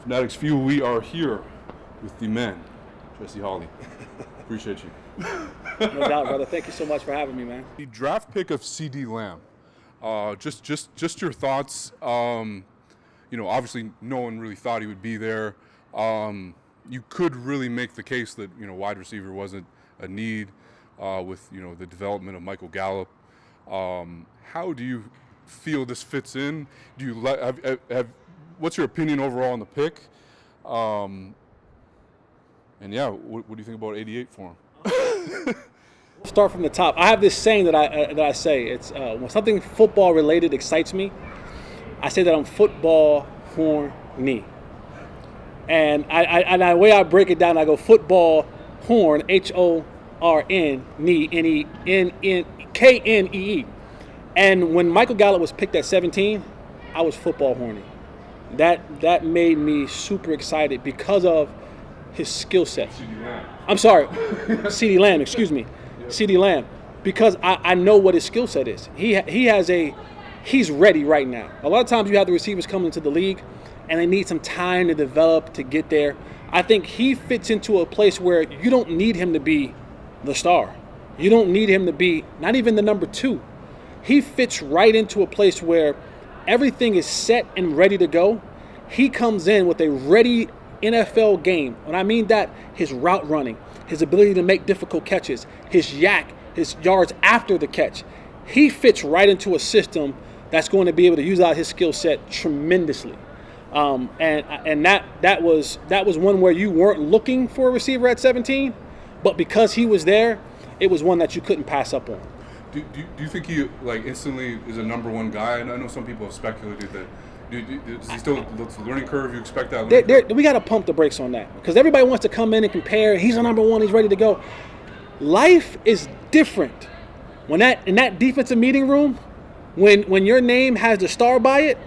Fanatics View, we are here with the man, Jesse Holley. Appreciate you. No doubt, brother. Thank you so much for having me, man. The draft pick of CeeDee Lamb. Just your thoughts. Obviously no one really thought he would be there. You could really make the case that wide receiver wasn't a need with the development of Michael Gallup. How do you feel this fits in? Do you what's your opinion overall on the pick? What do you think about 88 for him? Start from the top. I have this saying that I say. It's when something football related excites me, I say that I'm football horny. And the way I break it down, I go football horn, HORN, KNEE. And when Michael Gallup was picked at 17, I was football horny. That made me super excited because of his skill set. CeeDee Lamb. I'm sorry, CeeDee Lamb, excuse me. Yep. CeeDee Lamb, because I know what his skill set is. He's ready right now. A lot of times you have the receivers coming into the league and they need some time to develop to get there. I think he fits into a place where you don't need him to be the star. You don't need him to be not even the number 2. He fits right into a place where everything is set and ready to go. He comes in with a ready NFL game. When I mean that, his route running, his ability to make difficult catches, his his yards after the catch. He fits right into a system that's going to be able to use out his skill set tremendously. And that was one where you weren't looking for a receiver at 17, but because he was there, it was one that you couldn't pass up on. Do you think he instantly is a number 1 guy? And I know some people have speculated that. Is he still the learning curve? You expect that? We got to pump the brakes on that because everybody wants to come in and compare. He's a number 1. He's ready to go. Life is different when in that defensive meeting room, when your name has the star by it,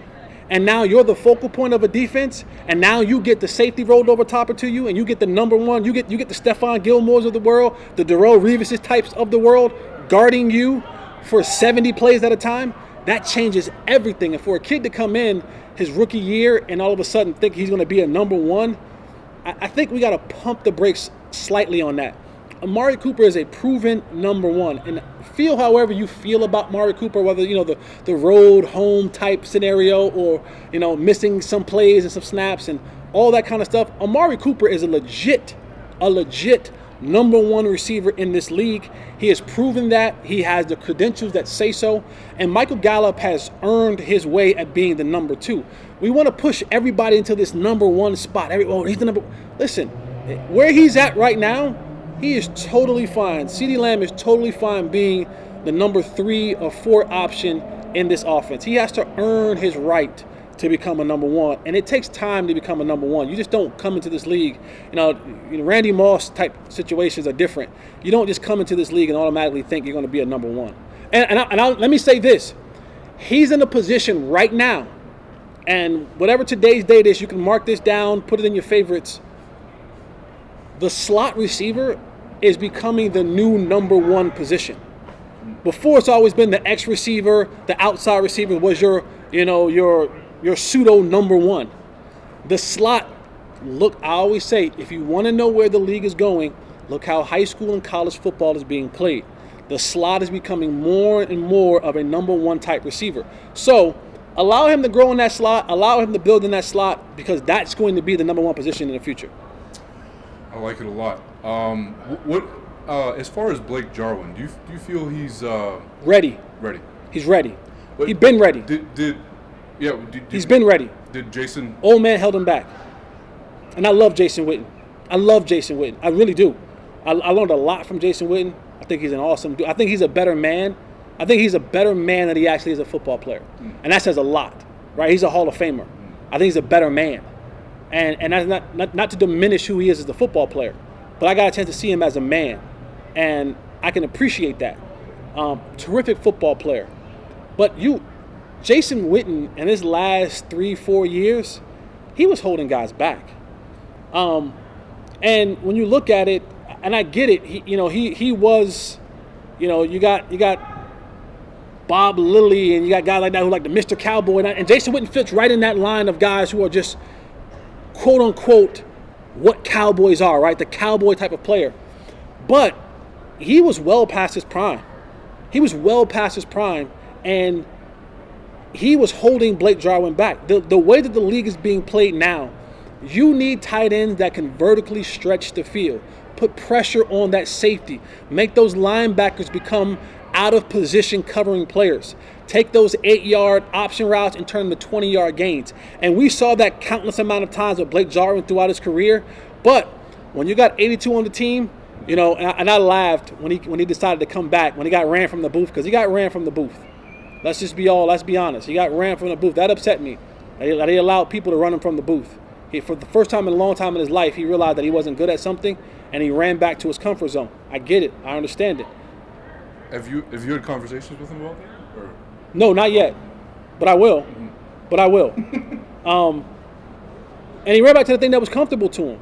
and now you're the focal point of a defense, and now you get the safety rolled over top of to you, and you get the number 1. You get the Stephon Gilmores of the world, the Darrelle Revises types of the world guarding you for 70 plays at a time. That changes everything. And for a kid to come in his rookie year and all of a sudden think he's going to be a number 1, I think we got to pump the brakes slightly on that. Amari Cooper is a proven number 1. And feel however you feel about Amari Cooper, whether, the road home type scenario or, missing some plays and some snaps and all that kind of stuff. Amari Cooper is a legit number 1 receiver in this league. He has proven that. He has the credentials that say so. And Michael Gallup has earned his way at being the number 2. We want to push everybody into this number 1 spot. He's the number. Listen, where he's at right now, he is totally fine. CeeDee Lamb is totally fine being the number 3 or 4 option in this offense. He has to earn his right to become a number 1, and it takes time to become a number 1. You just don't come into this league. Randy Moss type situations are different. You don't just come into this league and automatically think you're going to be a number 1. Let me say this: he's in a position right now, and whatever today's date is, you can mark this down, put it in your favorites. The slot receiver is becoming the new number 1 position. Before, it's always been the X receiver, the outside receiver was your pseudo number 1. The slot, look, I always say, if you want to know where the league is going, look how high school and college football is being played. The slot is becoming more and more of a number 1 type receiver. So allow him to grow in that slot, allow him to build in that slot, because that's going to be the number 1 position in the future. I like it a lot. As far as Blake Jarwin, do you feel he's ready? Ready. He's ready. He's been ready. He's been ready. Did Jason? Old man held him back. And I love Jason Witten. I really do. I learned a lot from Jason Witten. I think he's an awesome dude. I think he's a better man. I think he's a better man than he actually is a football player. And that says a lot, right? He's a Hall of Famer. I think he's a better man. And that's not to diminish who he is as a football player. But I got a chance to see him as a man. And I can appreciate that. Terrific football player. But Jason Witten, in his last 3-4 years, he was holding guys back. And when you look at it, and I get it, he was, you got Bob Lilly, and you got guys like that who like the Mr. Cowboy, and Jason Witten fits right in that line of guys who are just quote unquote what Cowboys are, right? The Cowboy type of player. But he was well past his prime. And he was holding Blake Jarwin back. The way that the league is being played now, you need tight ends that can vertically stretch the field, put pressure on that safety, make those linebackers become out of position covering players, take those 8-yard option routes and turn them to 20-yard gains. And we saw that countless amount of times with Blake Jarwin throughout his career. But when you got 82 on the team, you know, and I laughed when he decided to come back, when he got ran from the booth, because he got ran from the booth. Let's be honest. He got ran from the booth. That upset me. They allowed people to run him from the booth. For the first time in a long time in his life, he realized that he wasn't good at something, and he ran back to his comfort zone. I get it. I understand it. Have you had conversations with him about that? Or? No, not yet. But I will. And he ran back to the thing that was comfortable to him.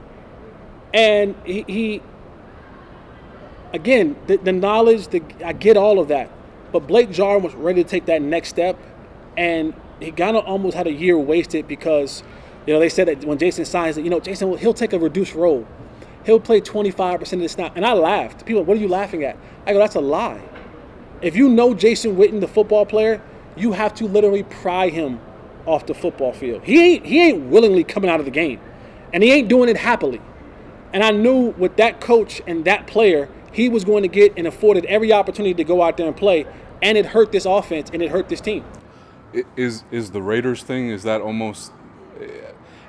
And he again, the knowledge, I get all of that. But Blake Jarwin was ready to take that next step, and he kind of almost had a year wasted because, you know, they said that when Jason signs it, you know, Jason, he'll take a reduced role. He'll play 25% of the snap. And I laughed. People, what are you laughing at? I go, that's a lie. If you know Jason Witten, the football player, you have to literally pry him off the football field. He ain't willingly coming out of the game, and he ain't doing it happily. And I knew with that coach and that player, he was going to get and afforded every opportunity to go out there and play, and it hurt this offense and it hurt this team. Is the Raiders thing, is that almost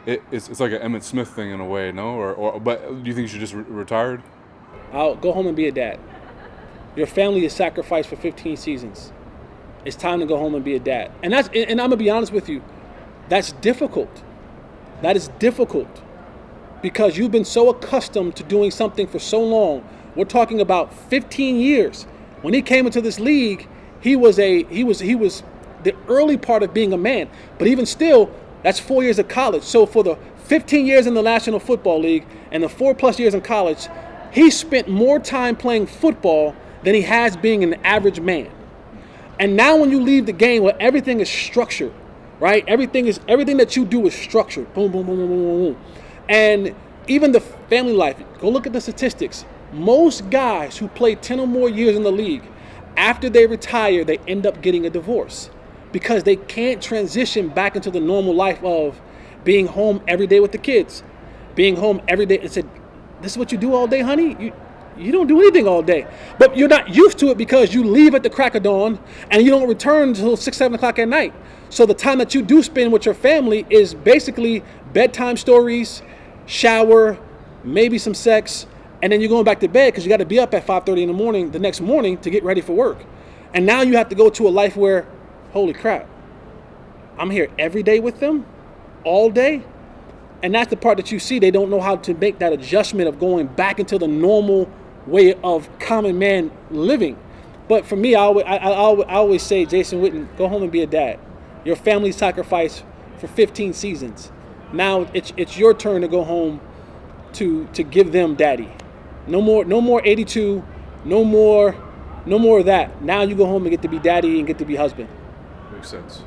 it's like an Emmitt Smith thing in a way, no? Or but do you think you should just retired? I'll go home and be a dad. Your family is sacrificed for 15 seasons. It's time to go home and be a dad. And I'm gonna be honest with you, that's difficult. That is difficult because you've been so accustomed to doing something for so long. We're talking about 15 years. When he came into this league, he was the early part of being a man. But even still, that's 4 years of college. So for the 15 years in the National Football League and the 4+ years in college, he spent more time playing football than he has being an average man. And now when you leave the game where everything is structured, right? Everything that you do is structured. Boom, boom, boom, boom, boom, boom. And even the family life, go look at the statistics. Most guys who play 10 or more years in the league, after they retire, they end up getting a divorce because they can't transition back into the normal life of being home every day with the kids, being home every day. And said, this is what you do all day, honey? You don't do anything all day. But you're not used to it because you leave at the crack of dawn and you don't return until 6, 7 o'clock at night. So the time that you do spend with your family is basically bedtime stories, shower, maybe some sex, and then you're going back to bed because you got to be up at 5:30 in the morning the next morning to get ready for work. And now you have to go to a life where, holy crap, I'm here every day with them, all day. And that's the part that you see. They don't know how to make that adjustment of going back into the normal way of common man living. But for me, I always say, Jason Witten, go home and be a dad. Your family sacrificed for 15 seasons. Now it's your turn to go home to give them daddy. No more 82. No more of that. Now you go home and get to be daddy and get to be husband. Makes sense.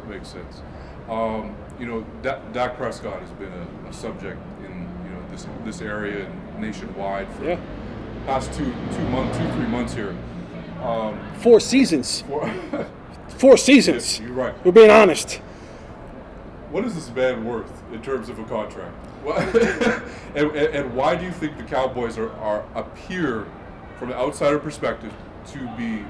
You know, Dak Prescott has been a subject in, you know, this area and nationwide for past 3 months here. 4 seasons. 4 seasons. Yes, you're right. We're being honest. What is this man worth in terms of a contract? And why do you think the Cowboys appear, from an outsider perspective, to be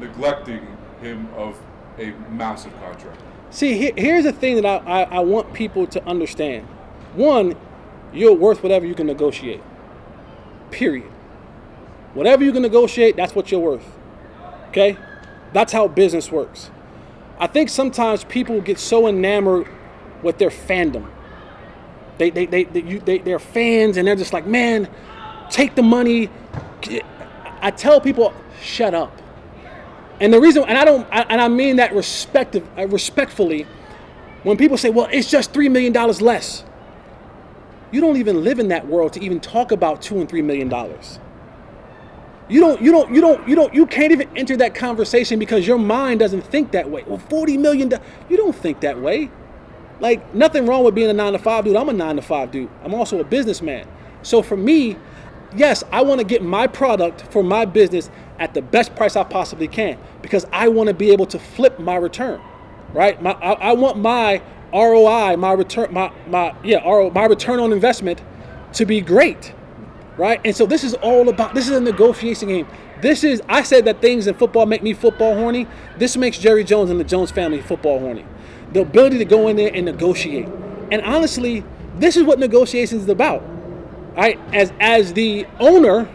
neglecting him of a massive contract? See, here's the thing that I want people to understand. One, you're worth whatever you can negotiate. Period. Whatever you can negotiate, that's what you're worth. Okay? That's how business works. I think sometimes people get so enamored with their fandom. They're fans and they're just like, man, take the money. I tell people, shut up. And the reason, and I mean that respectfully, when people say, well, it's just $3 million less. You don't even live in that world to even talk about $2 and $3 million. You can't even enter that conversation because your mind doesn't think that way. Well, $40 million, you don't think that way. Like, nothing wrong with being a 9-to-5 dude. I'm a 9-to-5 dude. I'm also a businessman. So for me, yes, I want to get my product for my business at the best price I possibly can because I want to be able to flip my return, right? I want my ROI, my return, my return on investment to be great, right? And so this is a negotiation game. I said that things in football make me football horny. This makes Jerry Jones and the Jones family football horny. The ability to go in there and negotiate. And honestly, this is what negotiations is about. Right? As the owner,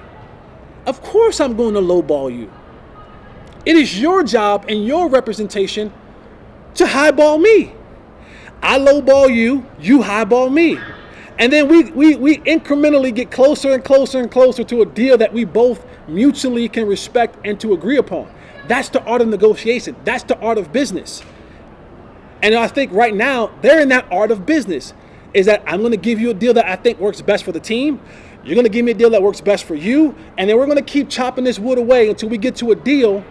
of course I'm going to lowball you. It is your job and your representation to highball me. I lowball you, you highball me. And then we incrementally get closer and closer and closer to a deal that we both mutually can respect and to agree upon. That's the art of negotiation. That's the art of business. And I think right now, they're in that art of business. Is that I'm going to give you a deal that I think works best for the team. You're going to give me a deal that works best for you. And then we're going to keep chopping this wood away until we get to a deal,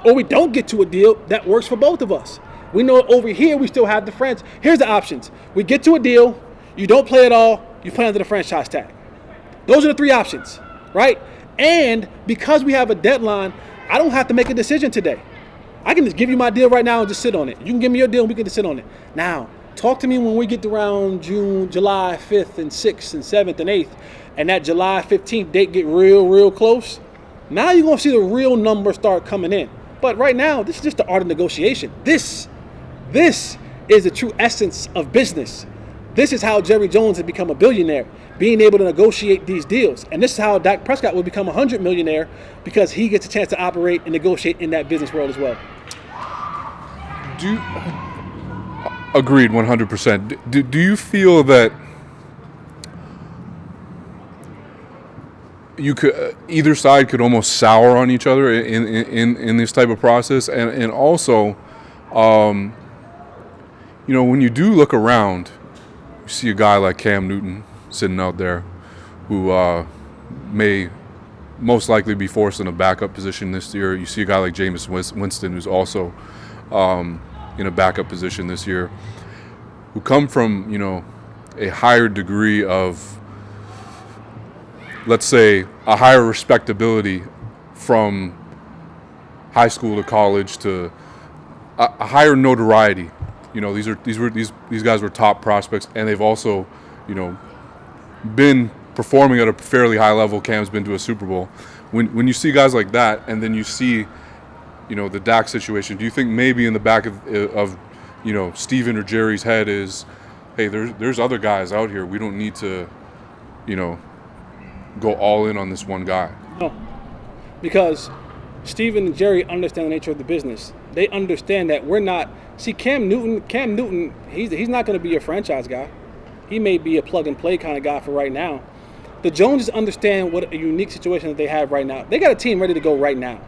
or we don't get to a deal that works for both of us. We know over here we still have the friends. Here's the options. We get to a deal. You don't play at all. You play under the franchise tag. Those are the three options, right? And because we have a deadline, I don't have to make a decision today. I can just give you my deal right now and just sit on it. You can give me your deal and we can just sit on it. Now, talk to me when we get to around July 5th and 6th and 7th and 8th, and that July 15th date get real close. Now you're going to see the real numbers start coming in. But right now, this is just the art of negotiation. This is the true essence of business. This is how Jerry Jones has become a billionaire, being able to negotiate these deals. And this is how Dak Prescott will become a 100 millionaire because he gets a chance to operate and negotiate in that business world as well. Agreed, 100%. Do you feel that you could either side could almost sour on each other in this type of process, and also, when you do look around, you see a guy like Cam Newton sitting out there, who may most likely be forced in a backup position this year. You see a guy like Jameis Winston, who's also in a backup position this year, who come from, a higher degree of, let's say, a higher respectability from high school to college to a higher notoriety. These guys were top prospects, and they've also, been performing at a fairly high level. Cam's been to a Super Bowl. When you see guys like that, and then you see, the Dak situation, do you think maybe in the back of Steven or Jerry's head is, hey, there's other guys out here. We don't need to, go all in on this one guy? No, because Steven and Jerry understand the nature of the business. They understand that we're not. See, Cam Newton, he's not going to be a franchise guy. He may be a plug-and-play kind of guy for right now. The Joneses understand what a unique situation that they have right now. They got a team ready to go right now.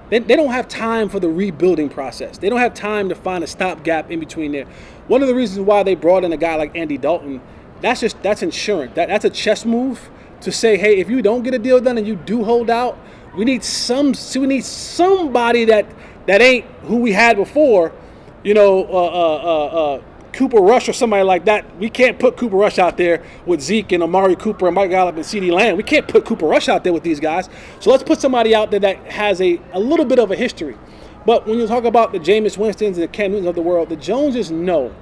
They don't have time for the rebuilding process. They don't have time to find a stopgap in between there. One of the reasons why they brought in a guy like Andy Dalton, that's insurance. That's a chess move to say, hey, if you don't get a deal done and you do hold out, we need somebody that ain't who we had before. Cooper Rush or somebody like that. We can't put Cooper Rush out there with Zeke and Amari Cooper and Mike Gallup and CeeDee Lamb. We can't put Cooper Rush out there with these guys. So let's put somebody out there that has a little bit of a history. But when you talk about the Jameis Winstons and the Cam Newtons of the world, the Joneses know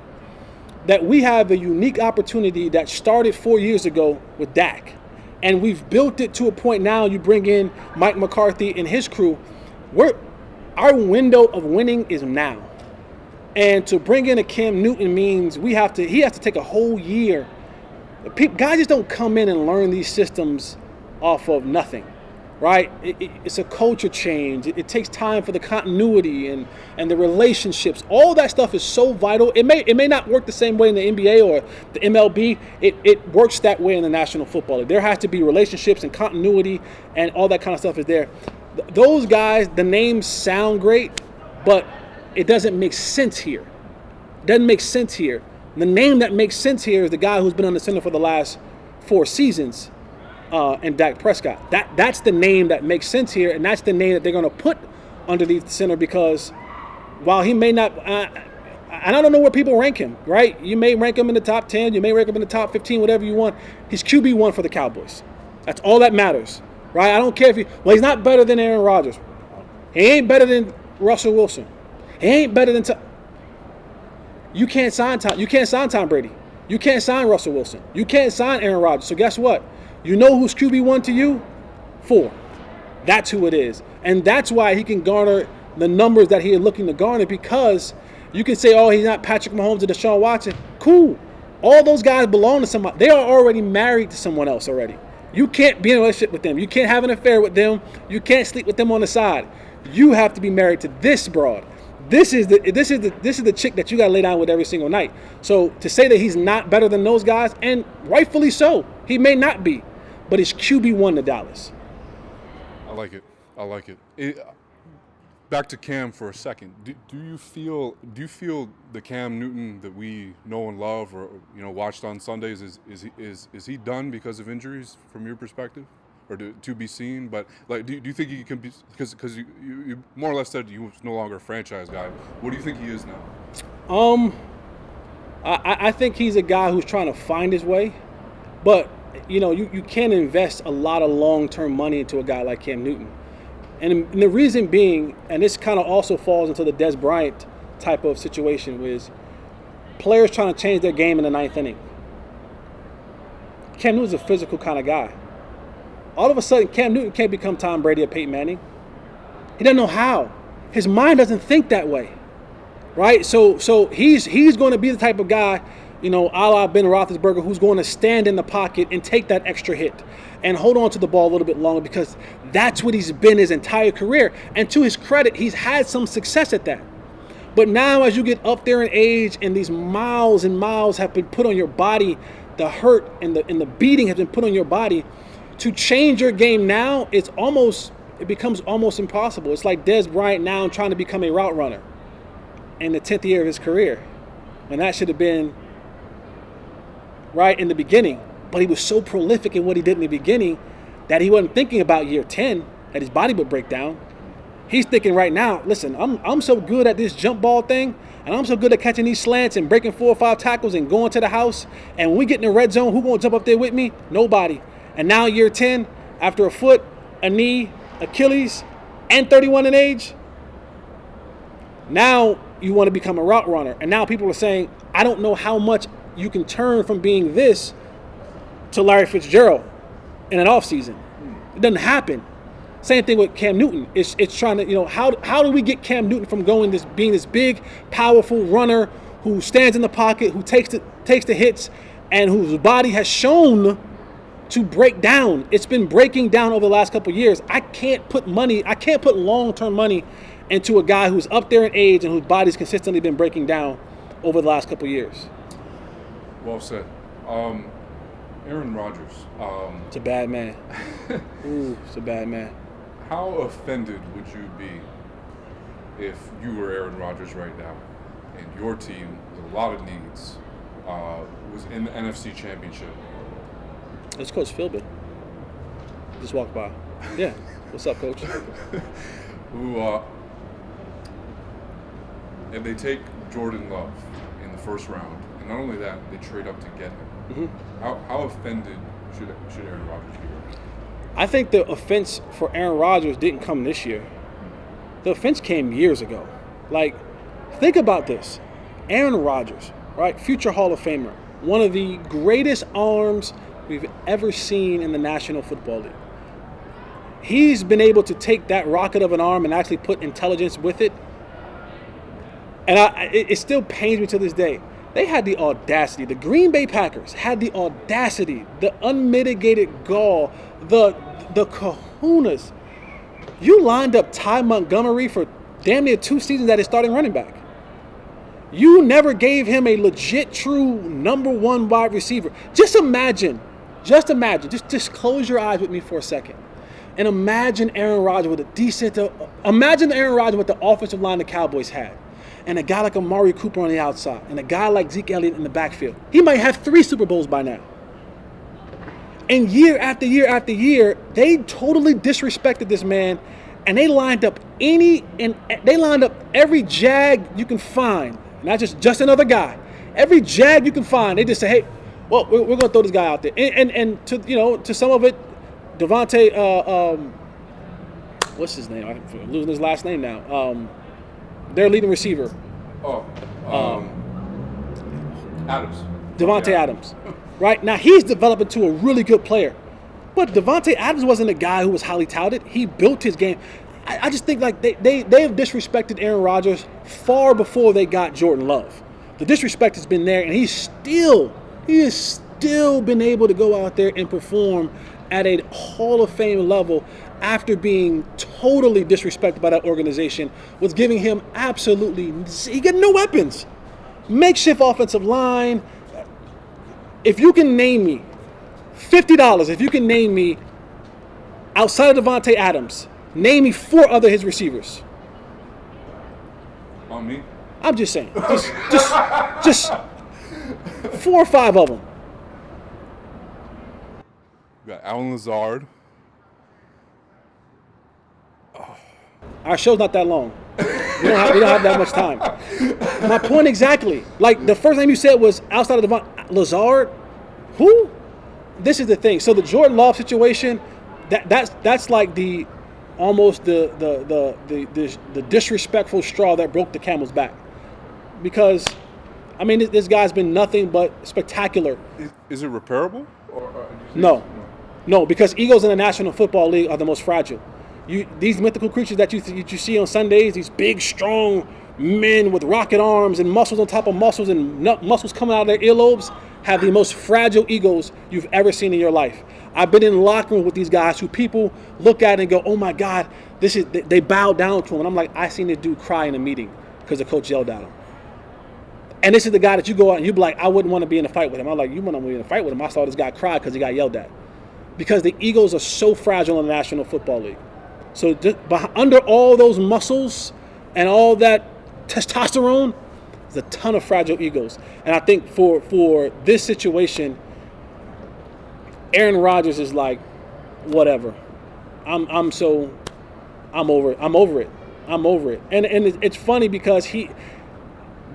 that we have a unique opportunity that started 4 years ago with Dak. And we've built it to a point now. You bring in Mike McCarthy and his crew. Our window of winning is now. And to bring in a Cam Newton means he has to take a whole year. Guys just don't come in and learn these systems off of nothing, right? It's a culture change. It takes time for the continuity and the relationships. All that stuff is so vital. It may not work the same way in the NBA or the MLB. It works that way in the National Football League. There has to be relationships and continuity, and all that kind of stuff is there. Those guys, the names sound great, but it doesn't make sense here. The name that makes sense here is the guy who's been on the center for the last 4 seasons, and Dak Prescott. That's the name that makes sense here, and that's the name that they're going to put underneath the center, because while he may not, and I don't know where people rank him, right? You may rank him in the top 10, you may rank him in the top 15, whatever you want. He's QB1 for the Cowboys. That's all that matters, right? I don't care if he's not better than Aaron Rodgers. He ain't better than Russell Wilson. He ain't better than You can't sign Tom Brady. You can't sign Russell Wilson. You can't sign Aaron Rodgers. So guess what? You know who's QB1 to you? 4. That's who it is. And that's why he can garner the numbers that he is looking to garner, because you can say, oh, he's not Patrick Mahomes or Deshaun Watson. Cool. All those guys belong to somebody. They are already married to someone else already. You can't be in a relationship with them. You can't have an affair with them. You can't sleep with them on the side. You have to be married to this broad. This is the chick that you got to lay down with every single night. So to say that he's not better than those guys, and rightfully so, he may not be, but he's QB1 to Dallas. I like it. Back to Cam for a second. Do you feel the Cam Newton that we know and love, or watched on Sundays, is he done because of injuries from your perspective, or to be seen? But like, do you think he can be, because you more or less said he was no longer a franchise guy? What do you think he is now? I think he's a guy who's trying to find his way, but you can't invest a lot of long-term money into a guy like Cam Newton. And the reason being, and this kind of also falls into the Des Bryant type of situation, is players trying to change their game in the 9th inning. Cam Newton's a physical kind of guy. All of a sudden, Cam Newton can't become Tom Brady or Peyton Manning. He doesn't know how. His mind doesn't think that way, right? So he's going to be the type of guy, a la Ben Roethlisberger, who's going to stand in the pocket and take that extra hit and hold on to the ball a little bit longer, because that's what he's been his entire career. And to his credit, he's had some success at that. But now as you get up there in age and these miles and miles have been put on your body, the hurt and the beating has been put on your body, to change your game now, it becomes almost impossible. It's like Des Bryant now trying to become a route runner in the 10th year of his career. And that should have been right in the beginning. But he was so prolific in what he did in the beginning that he wasn't thinking about year 10, that his body would break down. He's thinking right now, listen, I'm so good at this jump ball thing, and I'm so good at catching these slants and breaking 4 or 5 tackles and going to the house, and when we get in the red zone, who's going to jump up there with me? Nobody. And now year 10, after a foot, a knee, Achilles, and 31 in age, now you want to become a route runner. And now people are saying, I don't know how much you can turn from being this to Larry Fitzgerald in an offseason. It doesn't happen. Same thing with Cam Newton. It's trying to, how do we get Cam Newton from being this big, powerful runner who stands in the pocket, who takes the hits, and whose body has shown to break down. It's been breaking down over the last couple of years. I can't put long-term money into a guy who's up there in age and whose body's consistently been breaking down over the last couple of years. Well said. Aaron Rodgers. It's a bad man. Ooh, it's a bad man. How offended would you be if you were Aaron Rodgers right now and your team, with a lot of needs, was in the NFC Championship? It's Coach Philbin. Just walked by. Yeah. What's up, Coach? And they take Jordan Love in the first round, and not only that, they trade up to get him. Mm-hmm. How offended should Aaron Rodgers be? I think the offense for Aaron Rodgers didn't come this year. The offense came years ago. Like, think about this. Aaron Rodgers, right? Future Hall of Famer. One of the greatest arms we've ever seen in the National Football League. He's been able to take that rocket of an arm and actually put intelligence with it. And it still pains me to this day. They had the audacity. The Green Bay Packers had the audacity, the unmitigated gall, the kahunas. You lined up Ty Montgomery for damn near 2 seasons at his starting running back. You never gave him a legit, true number 1 wide receiver. Just imagine, just close your eyes with me for a second. And imagine Aaron Rodgers with imagine Aaron Rodgers with the offensive line the Cowboys had. And a guy like Amari Cooper on the outside, and a guy like Zeke Elliott in the backfield. He might have 3 Super Bowls by now. And year after year after year, they totally disrespected this man, and they lined up every jag you can find, Not just another guy. Every jag you can find, they just say, hey, well, we're going to throw this guy out there. And to some of it, Devontae, what's his name? I'm losing his last name now. Their leading receiver. Adams. Devontae Adams. Right? Now, he's developing to a really good player. But Devontae Adams wasn't a guy who was highly touted. He built his game. I just think like they have disrespected Aaron Rodgers far before they got Jordan Love. The disrespect has been there, and he has still been able to go out there and perform at a Hall of Fame level after being totally disrespected by that organization, was giving him he got no weapons. Makeshift offensive line. If you can name me $50, if you can name me outside of Devontae Adams, name me 4 other his receivers. On me? I'm just saying. Just 4 or 5 of them. We got Alan Lazard. Our show's not that long. We don't have that much time. My point exactly. Like, the first name you said was outside of Devon Lazard. Who? This is the thing. So the Jordan Love situation, that's like the almost the disrespectful straw that broke the camel's back. Because, I mean, this guy's been nothing but spectacular. Is it repairable? No, because Eagles in the National Football League are the most fragile. These mythical creatures that you see on Sundays, these big, strong men with rocket arms and muscles on top of muscles and muscles coming out of their earlobes, have the most fragile egos you've ever seen in your life. I've been in locker room with these guys who people look at and go, oh my God, they bow down to him. And I'm like, I seen this dude cry in a meeting because the coach yelled at him. And this is the guy that you go out and you be like, I wouldn't want to be in a fight with him. I'm like, you want to be in a fight with him? I saw this guy cry because he got yelled at. Because the Eagles are so fragile in the National Football League. So under all those muscles and all that testosterone, there's a ton of fragile egos. And I think for this situation, Aaron Rodgers is like, whatever. I'm over it. I'm over it. And it's funny because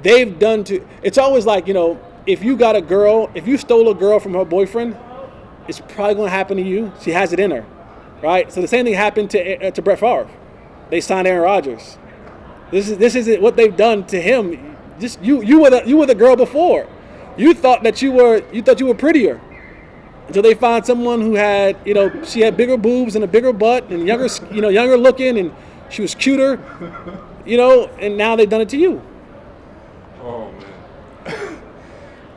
they've done to. It's always like, if you stole a girl from her boyfriend, it's probably going to happen to you. She has it in her. Right, so the same thing happened to Brett Favre. They signed Aaron Rodgers. This is what they've done to him. Just you were the girl before. You thought you were prettier until they found someone who had she had bigger boobs and a bigger butt and younger looking, and she was cuter, and now they've done it to you. Oh man,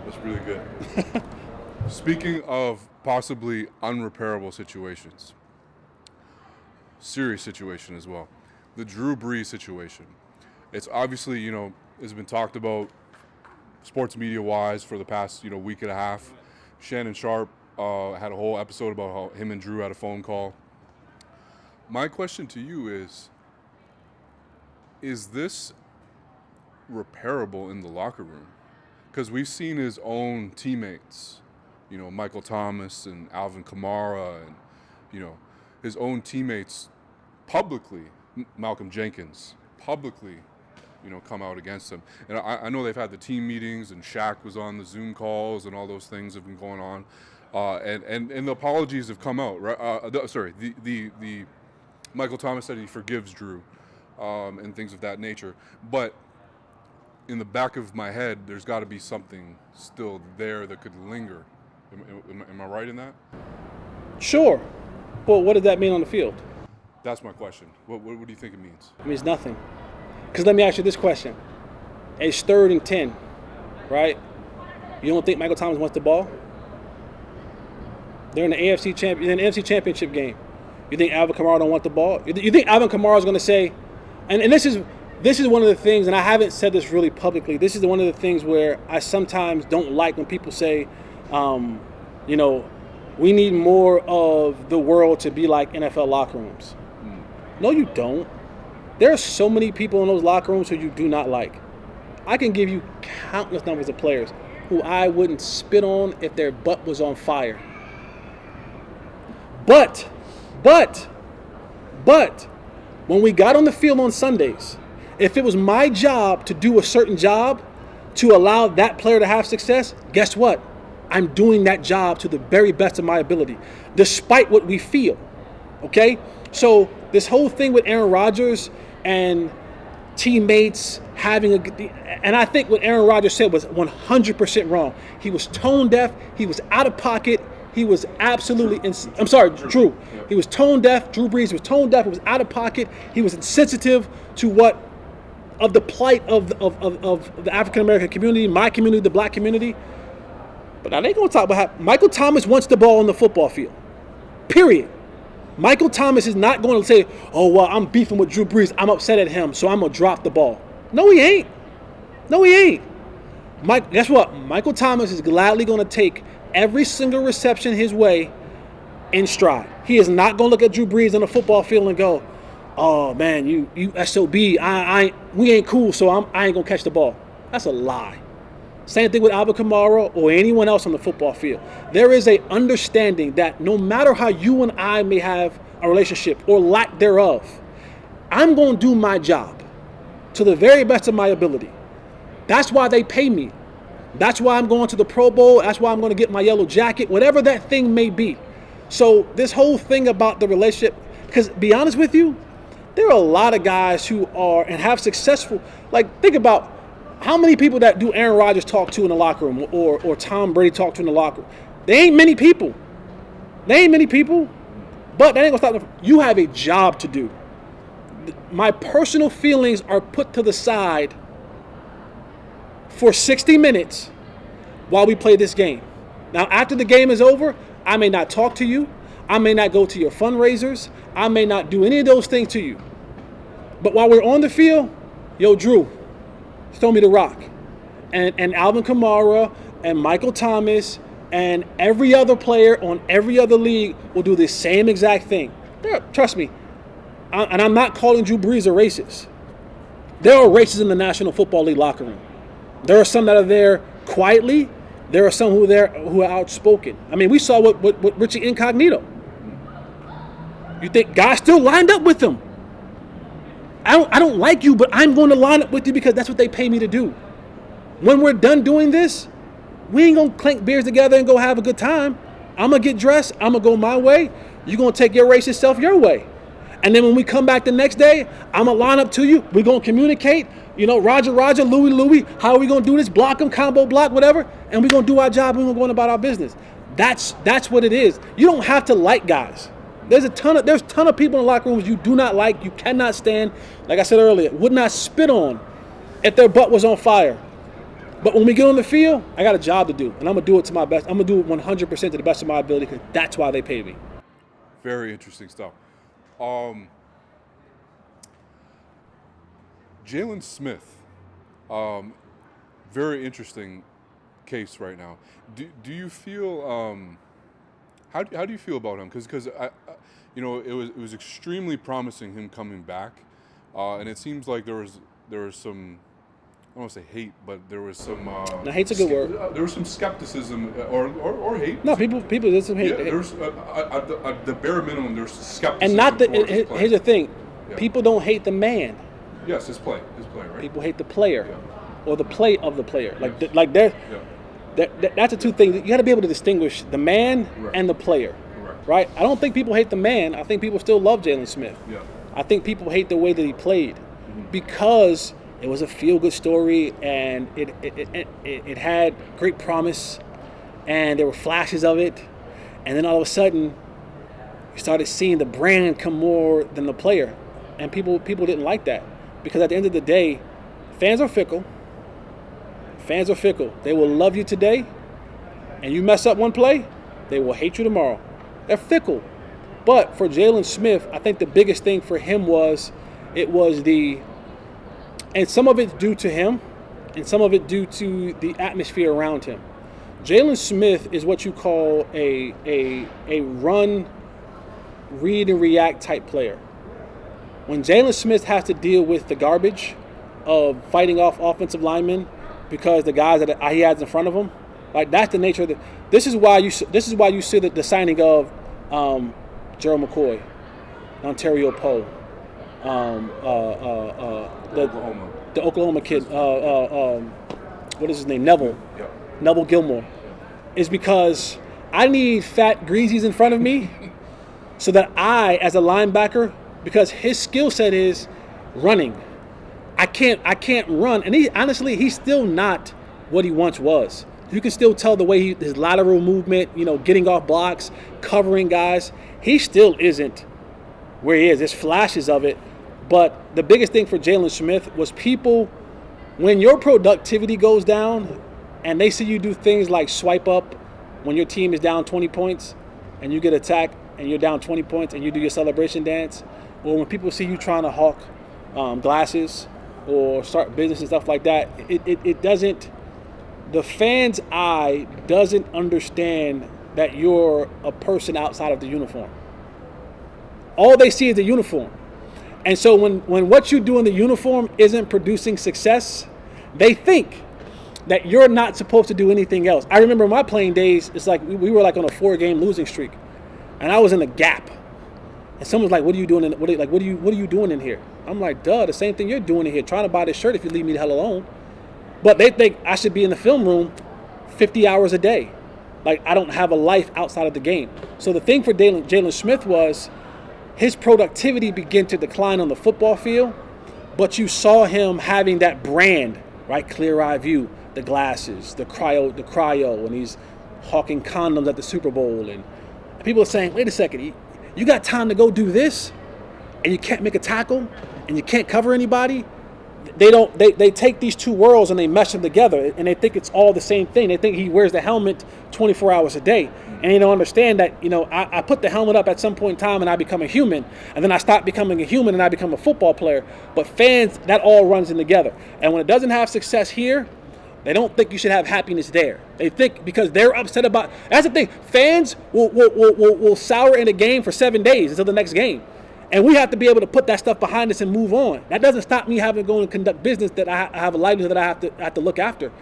that's really good. Speaking of possibly unrepairable situations. Serious situation as well. The Drew Brees situation. It's obviously, has been talked about sports media-wise for the past, week and a half. Shannon Sharp had a whole episode about how him and Drew had a phone call. My question to you is this repairable in the locker room? Because we've seen his own teammates, Michael Thomas and Alvin Kamara and, his own teammates publicly, Malcolm Jenkins, publicly, come out against him. And I know they've had the team meetings and Shaq was on the Zoom calls and all those things have been going on. And the apologies have come out, right? The Michael Thomas said he forgives Drew and things of that nature. But in the back of my head, there's got to be something still there that could linger. Am I right in that? Sure. Well, what does that mean on the field? That's my question. What do you think it means? It means nothing. Because let me ask you this question. It's 3rd and 10, right? You don't think Michael Thomas wants the ball? They're in the NFC Championship game. You think Alvin Kamara don't want the ball? You think Alvin Kamara is going to say, and this is one of the things, and I haven't said this really publicly, this is one of the things where I sometimes don't like when people say, we need more of the world to be like NFL locker rooms. No, you don't. There are so many people in those locker rooms who you do not like. I can give you countless numbers of players who I wouldn't spit on if their butt was on fire. But, when we got on the field on Sundays, if it was my job to do a certain job, to allow that player to have success, guess what? I'm doing that job to the very best of my ability, despite what we feel. Okay? So this whole thing with Aaron Rodgers and teammates having and I think what Aaron Rodgers said was 100% wrong. He was tone deaf. He was out of pocket. He was absolutely, Drew. He was tone deaf. Drew Brees was tone deaf. He was out of pocket. He was insensitive to the plight of the African American community, my community, the black community. But now they're going to talk about how Michael Thomas wants the ball on the football field. Period. Michael Thomas is not going to say, oh, well, I'm beefing with Drew Brees. I'm upset at him, so I'm going to drop the ball. No, he ain't. No, he ain't. Guess what? Michael Thomas is gladly going to take every single reception his way in stride. He is not going to look at Drew Brees on the football field and go, oh, man, you SOB. We ain't cool, so I ain't going to catch the ball. That's a lie. Same thing with Alvin Kamara or anyone else on the football field. There is a understanding that no matter how you and I may have a relationship or lack thereof, I'm going to do my job to the very best of my ability. That's why they pay me. That's why I'm going to the Pro Bowl. That's why I'm going to get my yellow jacket, whatever that thing may be. So this whole thing about the relationship, because be honest with you, there are a lot of guys who are and have successful, like think about how many people that do Aaron Rodgers talk to in the locker room or Tom Brady talk to in the locker room. There ain't many people. But that ain't going to stop them. You have a job to do. My personal feelings are put to the side for 60 minutes while we play this game. Now, after the game is over, I may not talk to you. I may not go to your fundraisers. I may not do any of those things to you. But while we're on the field, yo, Drew, throw me the rock. And Alvin Kamara and Michael Thomas and every other player on every other league will do the same exact thing. Trust me. And I'm not calling Drew Brees a racist. There are racists in the National Football League locker room. There are some that are there quietly. There are some who are outspoken. I mean, we saw what Richie Incognito. You think guys still lined up with him? I don't like you, but I'm going to line up with you because that's what they pay me to do. When we're done doing this, we ain't going to clink beers together and go have a good time. I'm going to get dressed. I'm going to go my way. You're going to take your racist self your way. And then when we come back the next day, I'm going to line up to you. We're going to communicate. You know, Roger, Louie, how are we going to do this? Block them, combo block, whatever. And we're going to do our job and we're going about our business. That's what it is. You don't have to like guys. There's a ton of people in the locker rooms you do not like, you cannot stand, like I said earlier, would not spit on if their butt was on fire. But when we get on the field, I got a job to do, and I'm going to do it to my best. I'm going to do it 100% to the best of my ability because that's why they pay me. Very interesting stuff. Jaylon Smith, very interesting case right now. Do you feel how do you feel about him? Because it was extremely promising him coming back, and it seems like there was some, I don't want to say hate, but there was some. Now, hate's a good word. There was some skepticism or hate. No, people did some hate. Yeah, there's at the bare minimum there's skepticism. And not here's the thing, people don't hate the man. Yes, his play, right? People hate the player, or the play of the player. Yes. Like they're. Yeah. That's the two things. You got to be able to distinguish the man and the player, right? I don't think people hate the man. I think people still love Jaylon Smith. Yeah. I think people hate the way that he played because it was a feel-good story and it had great promise and there were flashes of it, and then all of a sudden you started seeing the brand come more than the player, and people didn't like that because at the end of the day, fans are fickle. Fans are fickle. They will love you today, and you mess up one play, they will hate you tomorrow. They're fickle. But for Jaylon Smith, I think the biggest thing for him was and some of it's due to him, and some of it due to the atmosphere around him. Jaylon Smith is what you call a run, read, and react type player. When Jaylon Smith has to deal with the garbage of fighting off offensive linemen, because the guys that he has in front of him, like that's the nature of the. This is why you see the signing of Gerald McCoy, Ontario Poe, the Oklahoma kid, what is his name? Neville. Yep. Neville Gilmore. Is because I need fat greasies in front of me so that I, as a linebacker, because his skill set is running. I can't run. And he's still not what he once was. You can still tell the way his lateral movement, getting off blocks, covering guys. He still isn't where he is. There's flashes of it. But the biggest thing for Jaylon Smith was people, when your productivity goes down and they see you do things like swipe up when your team is down 20 points and you get attacked and you're down 20 points and you do your celebration dance, or when people see you trying to hawk glasses or start business and stuff like that, it doesn't, the fan's eye doesn't understand that you're a person outside of the uniform. All they see is the uniform. And so when what you do in the uniform isn't producing success, they think that you're not supposed to do anything else. I remember my playing days, it's like we were like on a 4-game losing streak, and I was in a gap. And someone's like, "What are you doing? What are you doing in here?" I'm like, "Duh, the same thing you're doing in here, trying to buy this shirt if you leave me the hell alone." But they think I should be in the film room 50 hours a day. Like I don't have a life outside of the game. So the thing for Jaylon Smith was his productivity began to decline on the football field, but you saw him having that brand, right? Clear eye view, the glasses, the cryo, and he's hawking condoms at the Super Bowl. And people are saying, "Wait a second, you got time to go do this, and you can't make a tackle, and you can't cover anybody?" They take these two worlds and they mesh them together, and they think it's all the same thing. They think he wears the helmet 24 hours a day, and they don't understand that I put the helmet up at some point in time and I become a human, and then I stop becoming a human and I become a football player. But fans, that all runs in together. And when it doesn't have success here, they don't think you should have happiness there. They think because they're upset about. That's the thing. Fans will sour in a game for 7 days until the next game. And we have to be able to put that stuff behind us and move on. That doesn't stop me having to go and conduct business that I have a livelihood that I have to look after.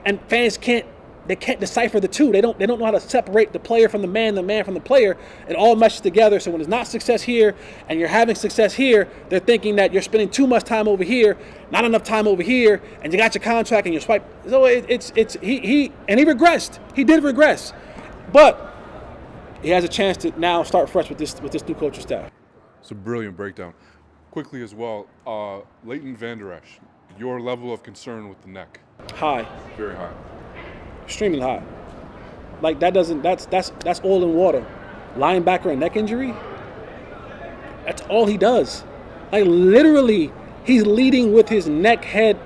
And fans can't decipher the two. They don't know how to separate the player from the man from the player. It all meshes together. So when there's not success here and you're having success here, they're thinking that you're spending too much time over here, not enough time over here, and you got your contract and you're swipe. So he regressed. He did regress, but he has a chance to now start fresh with this new coaching staff. It's a brilliant breakdown. Quickly as well, Leighton Vander Esch, your level of concern with the neck? High. Very high. Extremely high. Like that's oil in water. Linebacker and neck injury, that's all he does. Like literally, he's leading with his neck head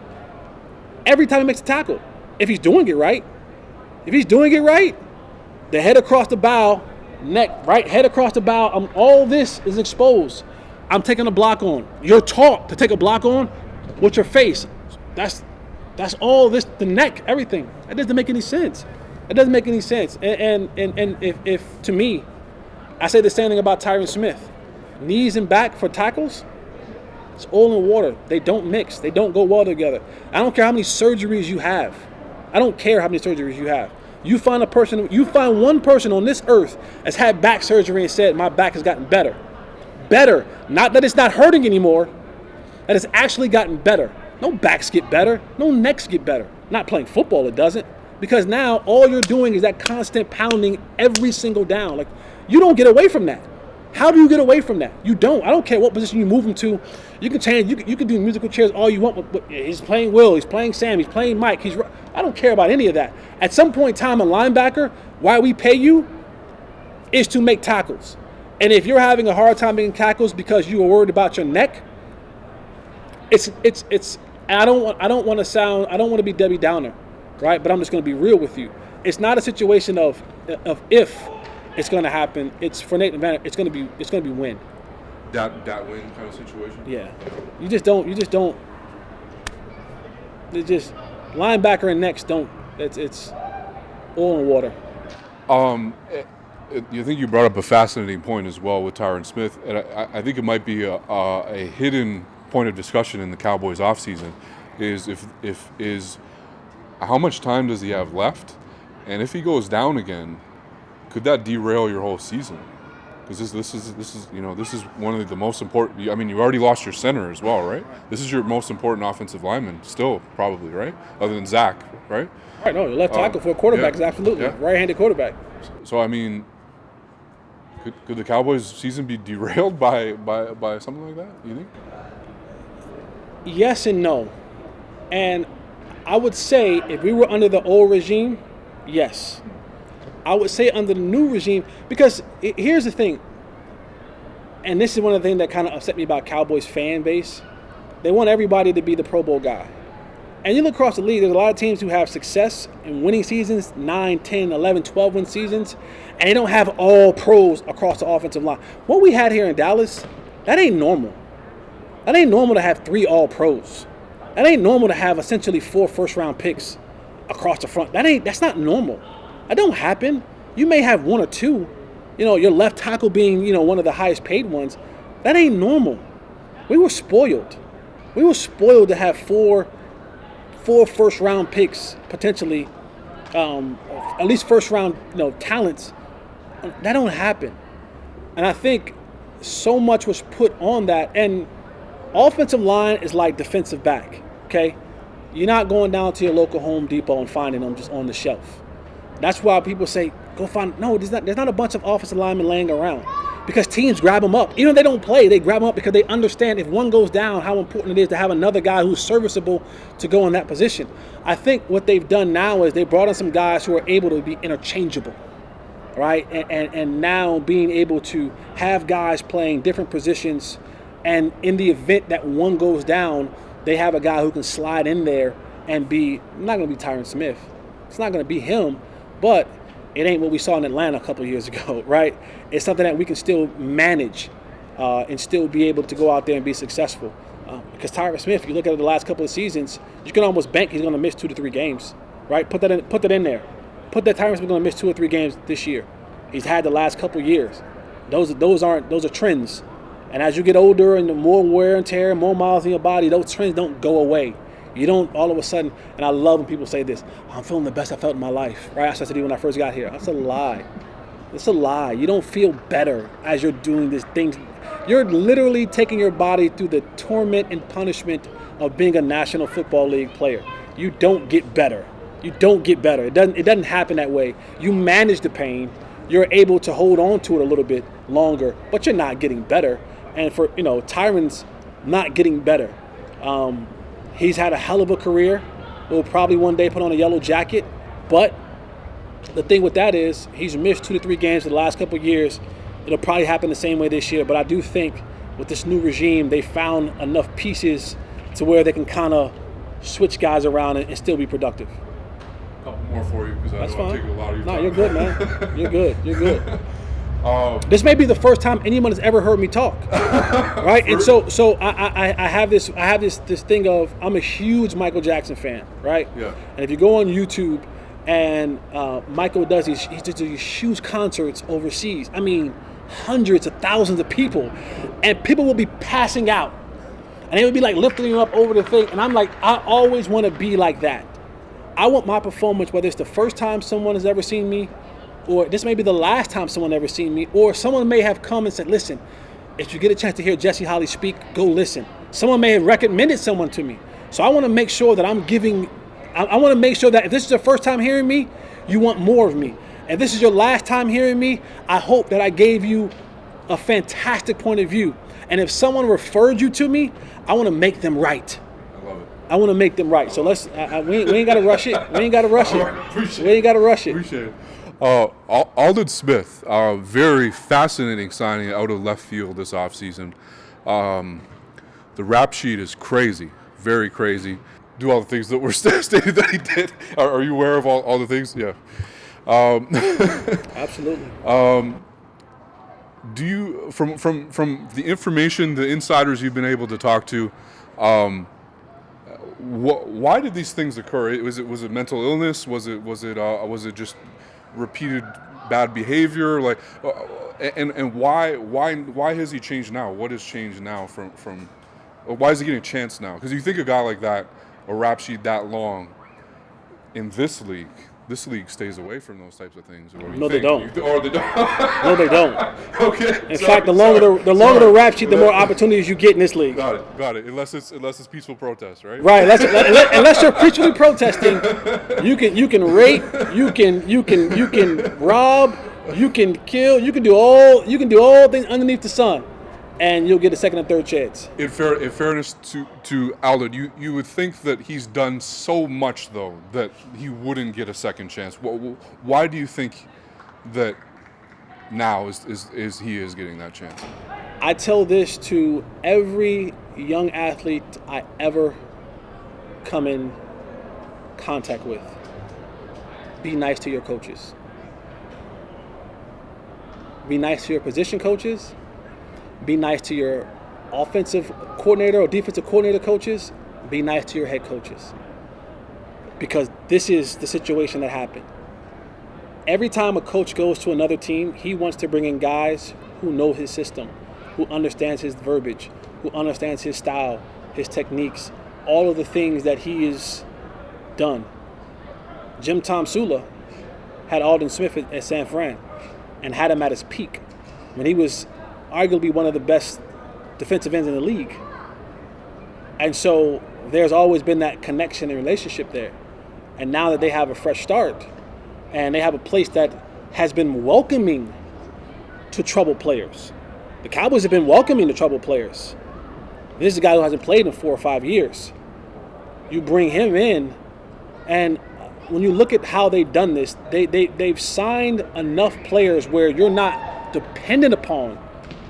every time he makes a tackle. If he's doing it right. The head across the bow, neck, right, head across the bow, all this is exposed. I'm taking a block on. You're taught to take a block on with your face. That's all this, the neck, everything. That doesn't make any sense. And if to me, I say the same thing about Tyron Smith. Knees and back for tackles, it's oil and water. They don't mix. They don't go well together. I don't care how many surgeries you have. You find one person on this earth that's had back surgery and said, my back has gotten better. Better. Not that it's not hurting anymore, that it's actually gotten better. No backs get better. No necks get better. Not playing football, it doesn't. Because now all you're doing is that constant pounding every single down. Like, you don't get away from that. How do you get away from that? You don't. I don't care what position you move him to. You can change. You can do musical chairs all you want. But he's playing Will. He's playing Sam. He's playing Mike. I don't care about any of that. At some point in time, a linebacker, why we pay you is to make tackles. And if you're having a hard time making tackles because you are worried about your neck, it's. I don't want to be Debbie Downer, right? But I'm just going to be real with you. It's not a situation of if it's going to happen. It's for Nathan Vanner. It's going to be when. That win kind of situation. Yeah, you just don't. It's just linebacker and necks don't. It's oil and water. You think you brought up a fascinating point as well with Tyron Smith, and I think it might be a hidden point of discussion in the Cowboys offseason is how much time does he have left, and if he goes down again, could that derail your whole season? Because this is one of the most important. I mean, you already lost your center as well, right? This is your most important offensive lineman, still probably, right? Other than Zach, right? Right. No, your left tackle for a quarterback is absolutely right-handed quarterback. So I mean, could the Cowboys' season be derailed by something like that? You think? Yes and no, and I would say if we were under the old regime, yes. I would say under the new regime, because here's the thing, and this is one of the things that kind of upset me about Cowboys fan base. They want everybody to be the Pro Bowl guy. And you look across the league, there's a lot of teams who have success in winning seasons, 9, 10, 11, 12 win seasons, and they don't have all pros across the offensive line. What we had here in Dallas, that ain't normal. That ain't normal to have 3 all pros. That ain't normal to have essentially 4 first-round picks across the front. That's not normal. That don't happen. You may have 1 or 2, your left tackle being, one of the highest paid ones. That ain't normal. We were spoiled. We were spoiled to have 4 first round picks, potentially, at least first round, talents. That don't happen. And I think so much was put on that. And offensive line is like defensive back, okay? You're not going down to your local Home Depot and finding them just on the shelf. That's why people say, go find. No, there's not a bunch of offensive linemen laying around, because teams grab them up. Even if they don't play, they grab them up because they understand if one goes down, how important it is to have another guy who's serviceable to go in that position. I think what they've done now is they brought in some guys who are able to be interchangeable, right? And now being able to have guys playing different positions, and in the event that one goes down, they have a guy who can slide in there and be, not going to be Tyron Smith. It's not going to be him. But it ain't what we saw in Atlanta a couple of years ago, right? It's something that we can still manage and still be able to go out there and be successful. Because Tyron Smith, you look at the last couple of seasons, you can almost bank he's going to miss 2 to 3 games, right? Put that in there. Put that Tyron Smith going to miss 2 or 3 games this year. He's had the last couple of years. Those are trends. And as you get older and the more wear and tear, more miles in your body, those trends don't go away. You don't all of a sudden, and I love when people say this, I'm feeling the best I felt in my life, right? I started to do when I first got here. That's a lie. It's a lie. You don't feel better as you're doing these things. You're literally taking your body through the torment and punishment of being a National Football League player. You don't get better. You don't get better. It doesn't happen that way. You manage the pain. You're able to hold on to it a little bit longer, but you're not getting better. And for, Tyron's not getting better. He's had a hell of a career. He'll probably one day put on a yellow jacket. But the thing with that is he's missed 2 to 3 games in the last couple of years. It'll probably happen the same way this year. But I do think with this new regime, they found enough pieces to where they can kind of switch guys around and still be productive. A couple more for you because I don't want to take a lot of your time. No, you're good, man. You're good. You're good. This may be the first time anyone has ever heard me talk, right? And so I have this thing of, I'm a huge Michael Jackson fan, right? Yeah. And if you go on YouTube and Michael does these huge concerts overseas, I mean, hundreds of thousands of people, and people will be passing out, and they would be like lifting you up over the thing, and I'm like, I always want to be like that. I want my performance, whether it's the first time someone has ever seen me, or this may be the last time someone ever seen me, or someone may have come and said, listen, if you get a chance to hear Jesse Holley speak, go listen. Someone may have recommended someone to me. So I want to make sure that I want to make sure that if this is your first time hearing me, you want more of me. If this is your last time hearing me, I hope that I gave you a fantastic point of view. And if someone referred you to me, I want to make them right. I love it. I want to make them right. So let's, we ain't got to rush it. We ain't got to rush it. We ain't got to rush it. Appreciate it. Aldon Smith, very fascinating signing out of left field this offseason. The rap sheet is crazy, very crazy. Do all the things that were stated that he did. Are you aware of all the things? Yeah. Absolutely. Do you, from the information, the insiders you've been able to talk to, why did these things occur? Was it mental illness? Was it just repeated bad behavior? Like, and why has he changed now? What has changed now from why is he getting a chance now? Because you think a guy like that, a rap sheet that long in this league, this league stays away from those types of things. Or No, they don't. Or they don't. No, they don't. Okay. In fact, the longer the rap sheet, the more opportunities you get in this league. Got it. Unless it's peaceful protest, right? Right. Unless you're peacefully protesting, you can rape, you can rob, you can kill, you can do all things underneath the sun, and you'll get a second and third chance. In fairness to Aldo, you would think that he's done so much though that he wouldn't get a second chance. Why do you think that now is he getting that chance? I tell this to every young athlete I ever come in contact with. Be nice to your coaches. Be nice to your position coaches. Be nice to your offensive coordinator or defensive coordinator coaches. Be nice to your head coaches. Because this is the situation that happened. Every time a coach goes to another team, he wants to bring in guys who know his system, who understands his verbiage, who understands his style, his techniques, all of the things that he has done. Jim Tom Sula had Aldon Smith at San Fran and had him at his peak when he was arguably one of the best defensive ends in the league. And so there's always been that connection and relationship there. And now that they have a fresh start and they have a place that has been welcoming to troubled players. The Cowboys have been welcoming to troubled players. This is a guy who hasn't played in 4 or 5 years. You bring him in, and when you look at how they've done this, they've signed enough players where you're not dependent upon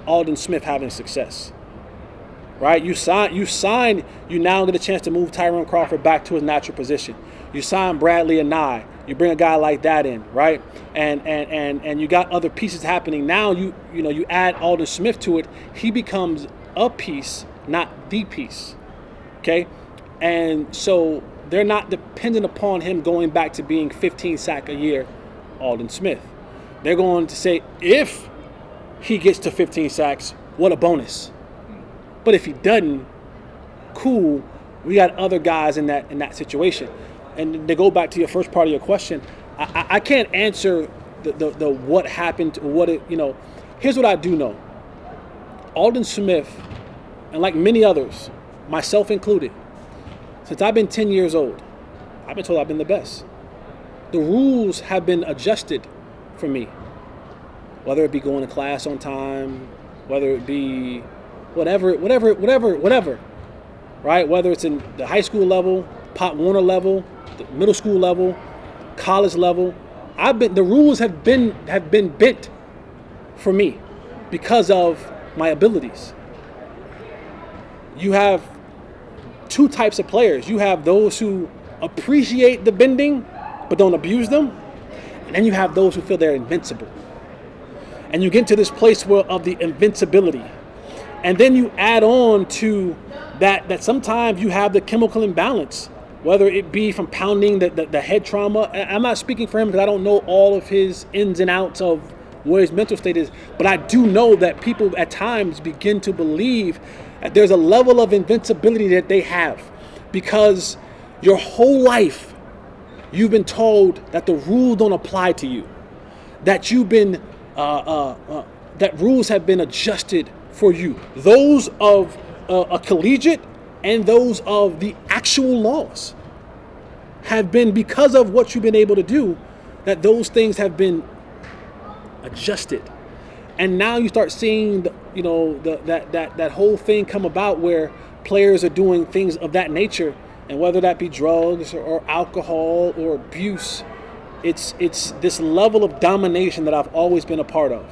Aldon Smith having success. Right? You now get a chance to move Tyrone Crawford back to his natural position. You sign Bradley and Nye. You bring a guy like that in, right? And you got other pieces happening. Now you add Aldon Smith to it. He becomes a piece, not the piece. Okay? And so they're not dependent upon him going back to being 15 sack a year, Aldon Smith. They're going to say, if he gets to 15 sacks, what a bonus. But if he doesn't, cool, we got other guys in that situation. And to go back to your first part of your question, I can't answer the what happened or what it, here's what I do know. Aldon Smith, and like many others, myself included, since I've been 10 years old, I've been told I've been the best. The rules have been adjusted for me, whether it be going to class on time, whether it be whatever, right? Whether it's in the high school level, Pop Warner level, the middle school level, college level, the rules have been bent for me because of my abilities. You have two types of players. You have those who appreciate the bending but don't abuse them, and then you have those who feel they're invincible. And you get to this place of the invincibility. And then you add on to that sometimes you have the chemical imbalance, whether it be from pounding the head trauma. I'm not speaking for him because I don't know all of his ins and outs of where his mental state is, but I do know that people at times begin to believe that there's a level of invincibility that they have because your whole life you've been told that the rules don't apply to you, that you've been that rules have been adjusted for you, those of a collegiate and those of the actual laws have been, because of what you've been able to do, that those things have been adjusted. And now you start seeing that whole thing come about where players are doing things of that nature, and whether that be drugs or alcohol or abuse, it's this level of domination that I've always been a part of.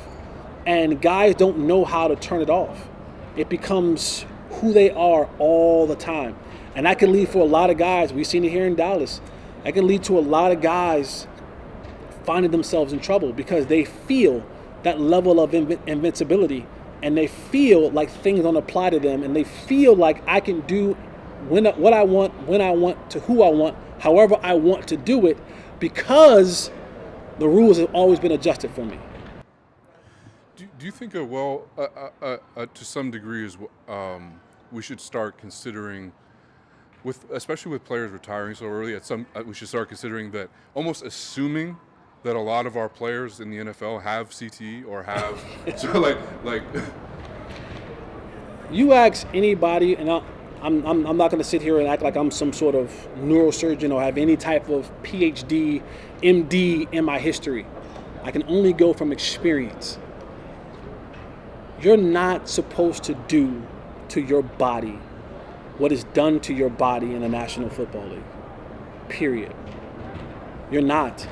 And guys don't know how to turn it off. It becomes who they are all the time. And that can lead for a lot of guys. We've seen it here in Dallas. That can lead to a lot of guys finding themselves in trouble because they feel that level of invincibility, and they feel like things don't apply to them, and they feel like I can do what I want, when I want, to who I want, however I want to do it, because the rules have always been adjusted for me. Do you think to some degree we should start considering especially with players retiring so early, we should start considering that, almost assuming that a lot of our players in the NFL have CTE or have so like. You ask anybody, and I'm not going to sit here and act like I'm some sort of neurosurgeon or have any type of PhD, MD in my history. I can only go from experience. You're not supposed to do to your body what is done to your body in the National Football League. Period. You're not.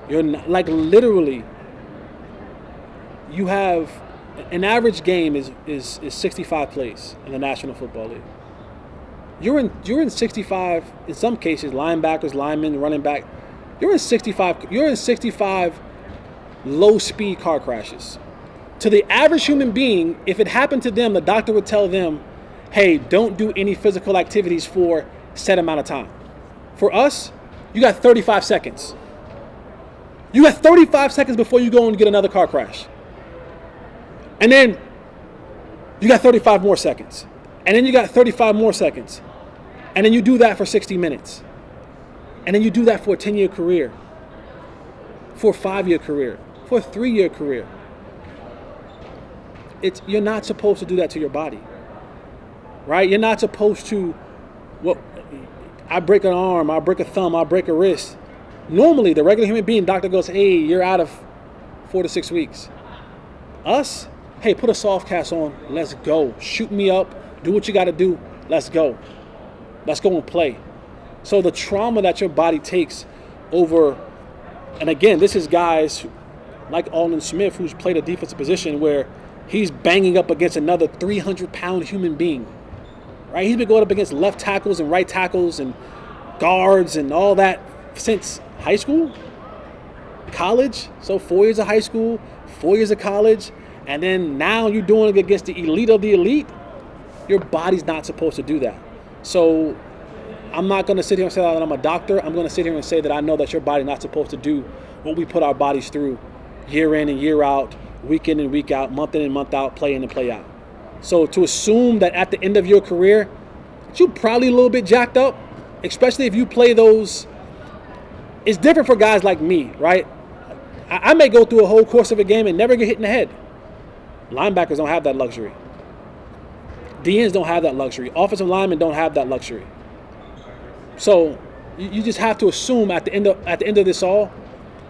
You're not, like, literally, you have an average game is 65 plays in the National Football League. You're in 65, in some cases, linebackers, linemen, running back. You're in 65 low-speed car crashes. To the average human being, if it happened to them, the doctor would tell them, hey, don't do any physical activities for a set amount of time. For us, you got 35 seconds. You got 35 seconds before you go and get another car crash. And then you got 35 more seconds. And then you got 35 more seconds. And then you do that for 60 minutes. And then you do that for a 10-year career, for a 5-year career, for a 3-year career. You're not supposed to do that to your body, right? You're not supposed to, I break an arm, I break a thumb, I break a wrist. Normally, the regular human being, doctor goes, hey, you're out of 4 to 6 weeks. Us, hey, put a soft cast on, let's go. Shoot me up, do what you got to do, let's go. Let's go and play. So the trauma that your body takes over, and again, this is guys like Aldon Smith, who's played a defensive position where he's banging up against another 300-pound human being, right? He's been going up against left tackles and right tackles and guards and all that since high school, college. So 4 years of high school, 4 years of college, and then now you're doing it against the elite of the elite. Your body's not supposed to do that. So I'm not going to sit here and say that I'm a doctor. I'm going to sit here and say that I know that your body's not supposed to do what we put our bodies through year in and year out, week in and week out, month in and month out, play in and play out. So to assume that at the end of your career, you're probably a little bit jacked up, especially if you play those, it's different for guys like me, right? I may go through a whole course of a game and never get hit in the head. Linebackers don't have that luxury. DNs don't have that luxury. Offensive linemen don't have that luxury. So you just have to assume at the end of this all,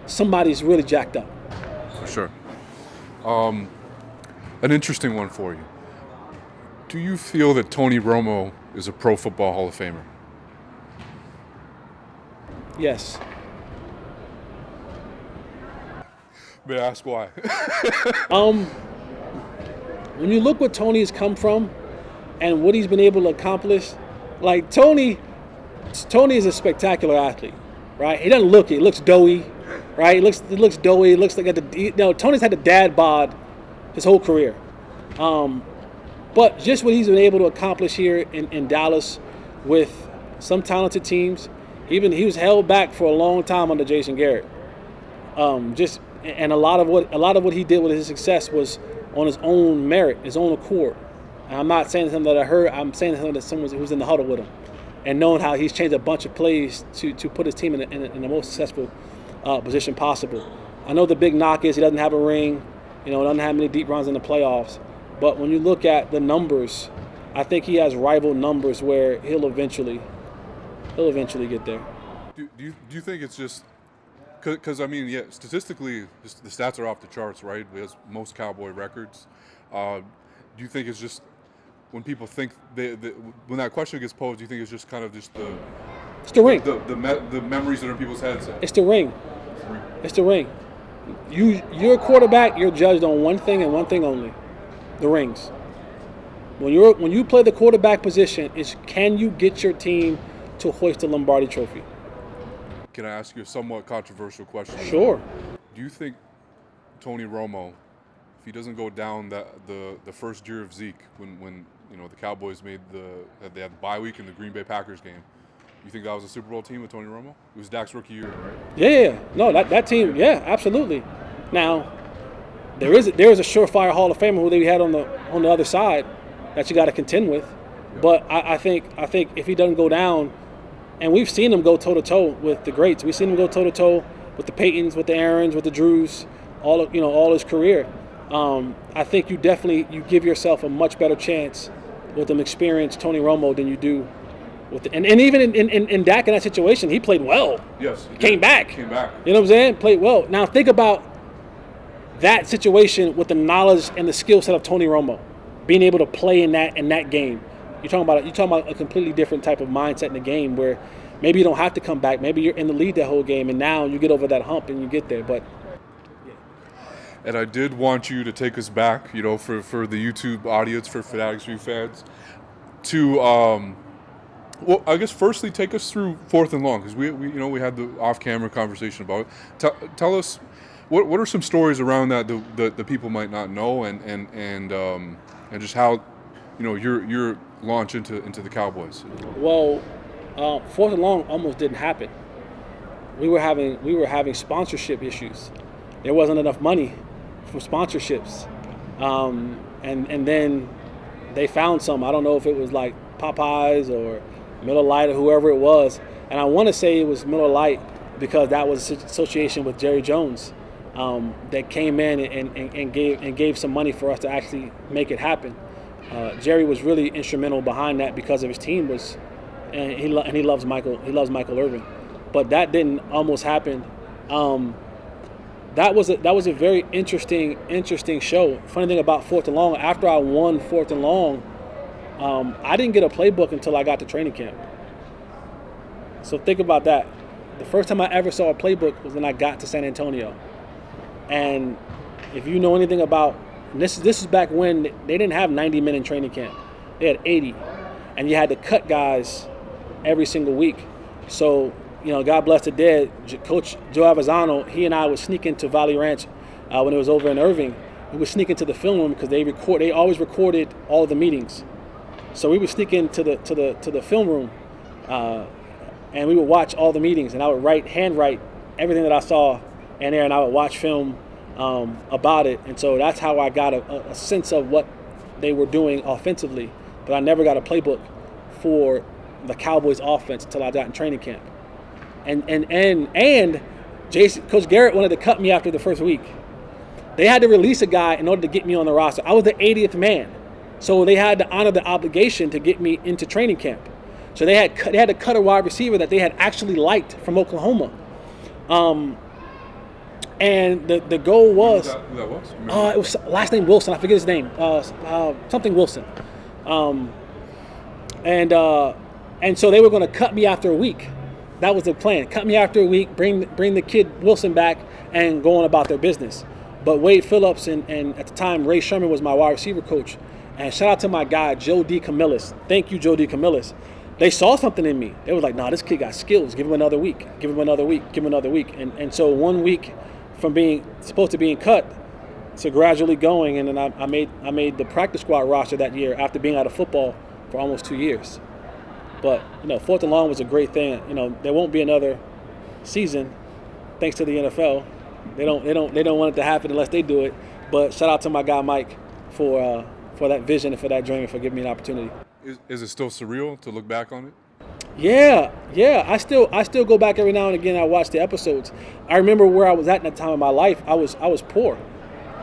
somebody's really jacked up. For sure. An interesting one for you. Do you feel that Tony Romo is a Pro Football Hall of Famer? Yes. May I ask why? When you look what Tony has come from and what he's been able to accomplish, like Tony is a spectacular athlete, right? He doesn't look it. He looks doughy, right? He looks doughy. He looks like Tony's had the dad bod his whole career. But just what he's been able to accomplish here in Dallas with some talented teams, he was held back for a long time under Jason Garrett. And a lot of what he did with his success was on his own merit, his own accord. And I'm not saying something that I heard. I'm saying something that someone who was in the huddle with him, and knowing how he's changed a bunch of plays to put his team in the most successful position possible. I know the big knock is he doesn't have a ring, doesn't have many deep runs in the playoffs. But when you look at the numbers, I think he has rival numbers where he'll eventually get there. Do you think it's just because statistically the stats are off the charts, right? He has most Cowboy records. Do you think it's just when people think when that question gets posed, do you think it's just kind of just it's the ring, the memories that are in people's heads? It's the ring. It's the ring. You're a quarterback. You're judged on one thing and one thing only: the rings. When you play the quarterback position, is can you get your team to hoist the Lombardi Trophy? Can I ask you a somewhat controversial question? Sure. Do you think Tony Romo, if he doesn't go down the first year of Zeke, when the Cowboys they had the bye week in the Green Bay Packers game, you think that was a Super Bowl team with Tony Romo? It was Dak's rookie year, right? Yeah. No, that team, yeah, absolutely. Now, there is a surefire Hall of Famer who they had on the other side that you got to contend with. But I think if he doesn't go down, and we've seen him go toe to toe with the greats. We've seen him go toe to toe with the Peytons, with the Aarons, with the Drews, all his career. I think you give yourself a much better chance with an experienced Tony Romo than you do with and even in Dak in that situation, he played well. Yes. He came back. Came back. You know what I'm saying? Played well. Now think about that situation with the knowledge and the skill set of Tony Romo, being able to play in that game. You're talking about a completely different type of mindset in the game where maybe you don't have to come back. Maybe you're in the lead that whole game, and now you get over that hump and you get there. But and I did want you to take us back, for the YouTube audience, for Fanatics View fans, to well, I guess firstly take us through 4th and long, because we had the off-camera conversation about it. Tell us what are some stories around that the people might not know, and just how your launch into the Cowboys. Well, 4th and long almost didn't happen. We were having sponsorship issues. There wasn't enough money for sponsorships, and then they found some. I don't know if it was like Popeyes or Miller Lite or whoever it was, and I want to say it was Miller Lite because that was an association with Jerry Jones that came in and gave some money for us to actually make it happen. Jerry was really instrumental behind that because of his team and he loves Michael Irvin, but that didn't almost happen. That was a very interesting show. Funny thing about 4th and long, after I won 4th and long, I didn't get a playbook until I got to training camp. So think about that. The first time I ever saw a playbook was when I got to San Antonio. And if you know anything about this is back when they didn't have 90 men in training camp. They had 80. And you had to cut guys every single week. So, God bless the dead, Coach Joe Avazano, he and I would sneak into Valley Ranch when it was over in Irving. We would sneak into the film room because they always recorded all the meetings. So we would sneak into the film room and we would watch all the meetings, and I would handwrite everything that I saw in there, and I would watch film about it. And so that's how I got a sense of what they were doing offensively. But I never got a playbook for the Cowboys offense until I got in training camp. And Coach Garrett wanted to cut me after the first week. They had to release a guy in order to get me on the roster. I was the 80th man. So they had to honor the obligation to get me into training camp. So they had to cut a wide receiver that they had actually liked from Oklahoma. And the goal was Who that was? it was last name Wilson. I forget his name. Something Wilson. And so they were going to cut me after a week. That was the plan. Cut me after a week, bring the kid Wilson back, and go on about their business. But Wade Phillips and at the time Ray Sherman was my wide receiver coach. And shout out to my guy Joe D. Camillus. Thank you, Joe D. Camillus. They saw something in me. They was like, "Nah, this kid got skills. Give him another week. Give him another week. Give him another week." And so 1 week from being supposed to being cut to gradually going, and then I made the practice squad roster that year after being out of football for almost 2 years. But 4th and long was a great thing. There won't be another season, thanks to the NFL. They don't want it to happen unless they do it. But shout out to my guy Mike for that vision and for that dream and for giving me an opportunity. Is it still surreal to look back on it? Yeah. I still go back every now and again. I watch the episodes. I remember where I was at in that time of my life. I was poor.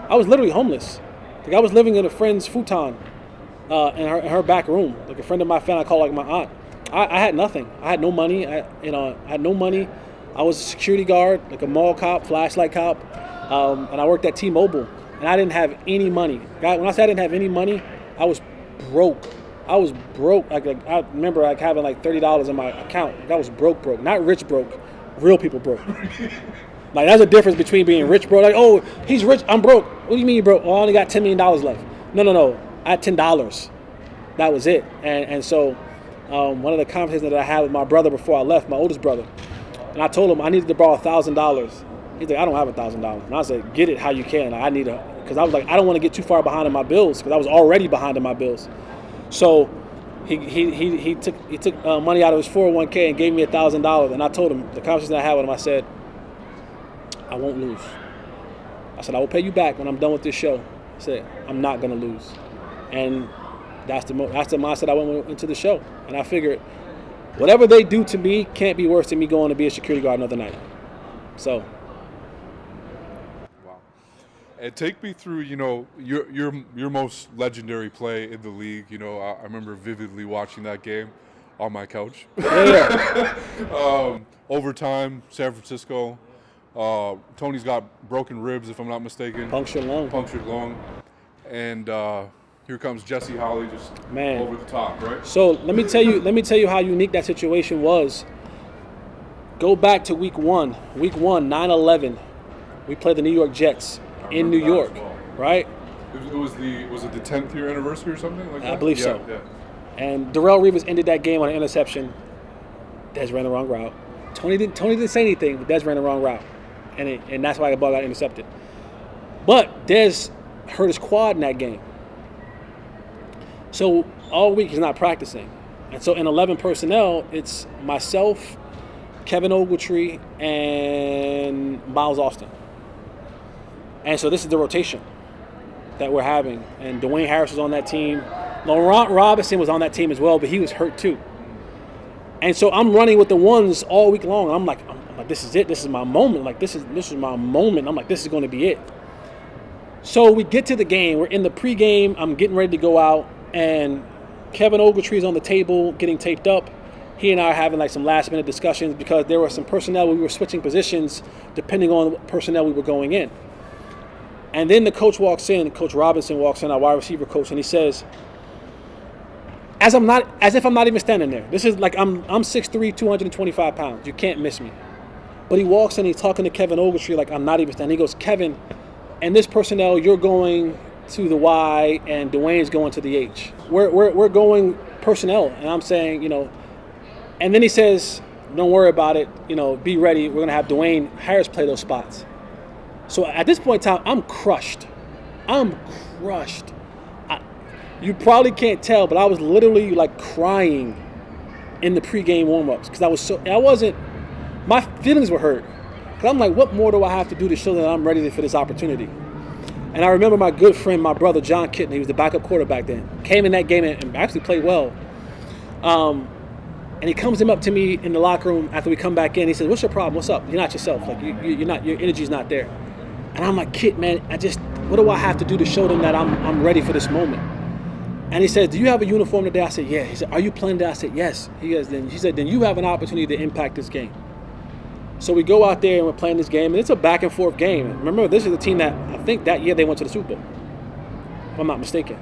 I was literally homeless. Like I was living in a friend's futon in her back room. Like a friend of my family, I call like my aunt. I had nothing. I had no money. I had no money. I was a security guard, like a mall cop, flashlight cop, and I worked at T-Mobile. And I didn't have any money. When I say I didn't have any money, I was broke. I was broke. Like I remember having like $30 in my account. I was broke, not rich broke. Real people broke. Like there's a difference between being rich broke. Like, oh, he's rich, I'm broke. What do you mean you broke? Oh, I only got $10 million left. No. I had $10. That was it. And so one of the conversations that I had with my brother before I left, my oldest brother, and I told him I needed to borrow $1,000. He's like, I don't have $1,000. And I said, get it how you can. I need because I was like, I don't want to get too far behind in my bills because I was already behind in my bills. So he took money out of his 401k and gave me $1,000. And I told him, the conversation I had with him, I said, I won't lose. I said, I will pay you back when I'm done with this show. I said, I'm not going to lose. And That's the mindset I went into the show. And I figured whatever they do to me can't be worse than me going to be a security guard another night. So. Wow. And take me through, your most legendary play in the league. I remember vividly watching that game on my couch. Yeah. Overtime, San Francisco. Tony's got broken ribs, if I'm not mistaken. Punctured lung. And here comes Jesse Holley just over the top, right? So let me tell you how unique that situation was. Go back to week one, 9/11. We played the New York Jets in New York, right? Was it the 10th year anniversary or something like that? I believe so. Yeah. And Darrell Reeves ended that game on an interception. Dez ran the wrong route. Tony didn't say anything, but Dez ran the wrong route, and that's why the ball got intercepted. But Dez hurt his quad in that game. So all week he's not practicing. And so in 11 personnel, it's myself, Kevin Ogletree, and Miles Austin. And so this is the rotation that we're having. And Dwayne Harris was on that team. Laurent Robinson was on that team as well, but he was hurt too. And so I'm running with the ones all week long. I'm like, this is it. This is my moment. Like, this is my moment. I'm like, this is going to be it. So we get to the game. We're in the pregame. I'm getting ready to go out. And Kevin Ogletree's on the table getting taped up. He and I are having like some last minute discussions because there were some personnel we were switching positions depending on what personnel we were going in. And then the coach walks in, Coach Robinson walks in, our wide receiver coach, and he says, as if I'm not even standing there. This is like I'm 6'3", 225 pounds. You can't miss me. But he walks in, he's talking to Kevin Ogletree like I'm not even standing. He goes, Kevin, and this personnel, you're going to the Y and Dwayne's going to the H. We're going personnel. And I'm saying, and then he says, don't worry about it, be ready. We're going to have Dwayne Harris play those spots. So at this point in time, I'm crushed. You probably can't tell, but I was literally like crying in the pregame warm-ups because my feelings were hurt. Because I'm like, what more do I have to do to show that I'm ready for this opportunity? And I remember my good friend, my brother, John Kitten, he was the backup quarterback then, came in that game and actually played well. And he comes up to me in the locker room after we come back in. He says, what's your problem? What's up? You're not yourself. Like you're not, your energy's not there. And I'm like, Kit, man, what do I have to do to show them that I'm ready for this moment? And he said, do you have a uniform today? I said, yeah. He said, are you playing today? I said, yes. He said, then you have an opportunity to impact this game. So we go out there and we're playing this game, and it's a back and forth game. And remember, this is a team that I think that year they went to the Super Bowl, if I'm not mistaken.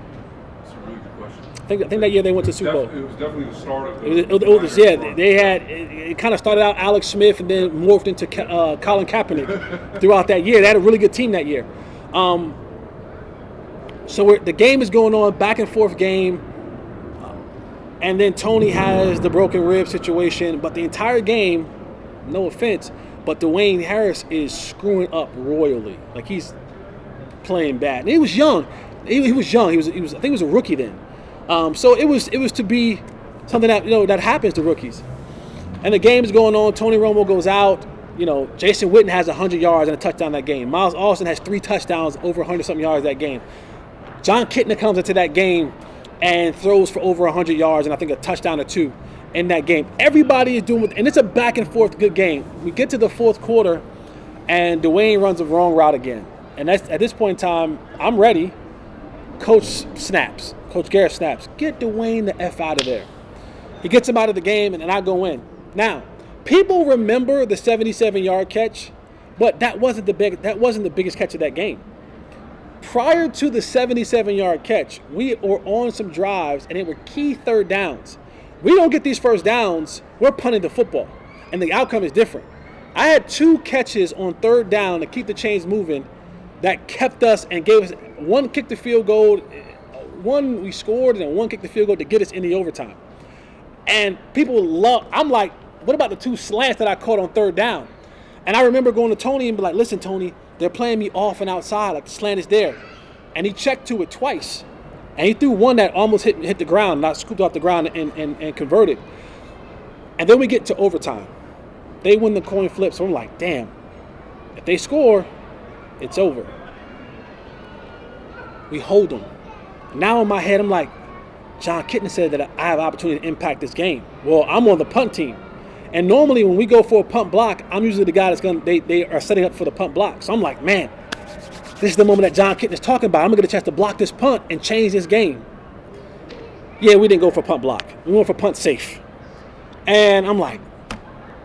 That's a really good question. I think that year they went to the Super Bowl. It was definitely the start of it kind of started out Alex Smith and then morphed into Colin Kaepernick throughout that year. They had a really good team that year. So the game is going on, back and forth game, and then Tony has the broken rib situation. But the entire game, no offense, but Dwayne Harris is screwing up royally. Like he's playing bad. And he was young. He was young. He was I think he was a rookie then. So it was to be something that that happens to rookies. And the game is going on. Tony Romo goes out. Jason Witten has 100 yards and a touchdown that game. Miles Austin has 3 touchdowns, over 100-something yards that game. John Kitna comes into that game and throws for over 100 yards and I think a touchdown or 2 in that game. Everybody is doing and it's a back and forth good game. We get to the fourth quarter and Dwayne runs the wrong route again. And that's at this point in time, I'm ready. Coach Garrett snaps. Get Dwayne the F out of there. He gets him out of the game and I go in. Now, people remember the 77-yard catch, but that wasn't the biggest catch of that game. Prior to the 77-yard catch, we were on some drives, and they were key third downs. We don't get these first downs, we're punting the football, and the outcome is different. I had 2 catches on third down to keep the chains moving that kept us and gave us one kick the field goal, one we scored, and one kick the field goal to get us in the overtime. And I'm like, what about the 2 slants that I caught on third down? And I remember going to Tony and be like, listen, Tony, they're playing me off and outside, like the slant is there. And he checked to it twice. And he threw one that almost hit the ground, not scooped off the ground and converted. And then we get to overtime. They win the coin flip, so I'm like, damn, if they score, it's over. We hold them. Now in my head, I'm like, John Kitna said that I have an opportunity to impact this game. Well, I'm on the punt team. And normally when we go for a punt block, I'm usually the guy that's they are setting up for the punt block. So I'm like, man, this is the moment that John Kitna is talking about. I'm going to get a chance to block this punt and change this game. Yeah, we didn't go for punt block. We went for punt safe. And I'm like,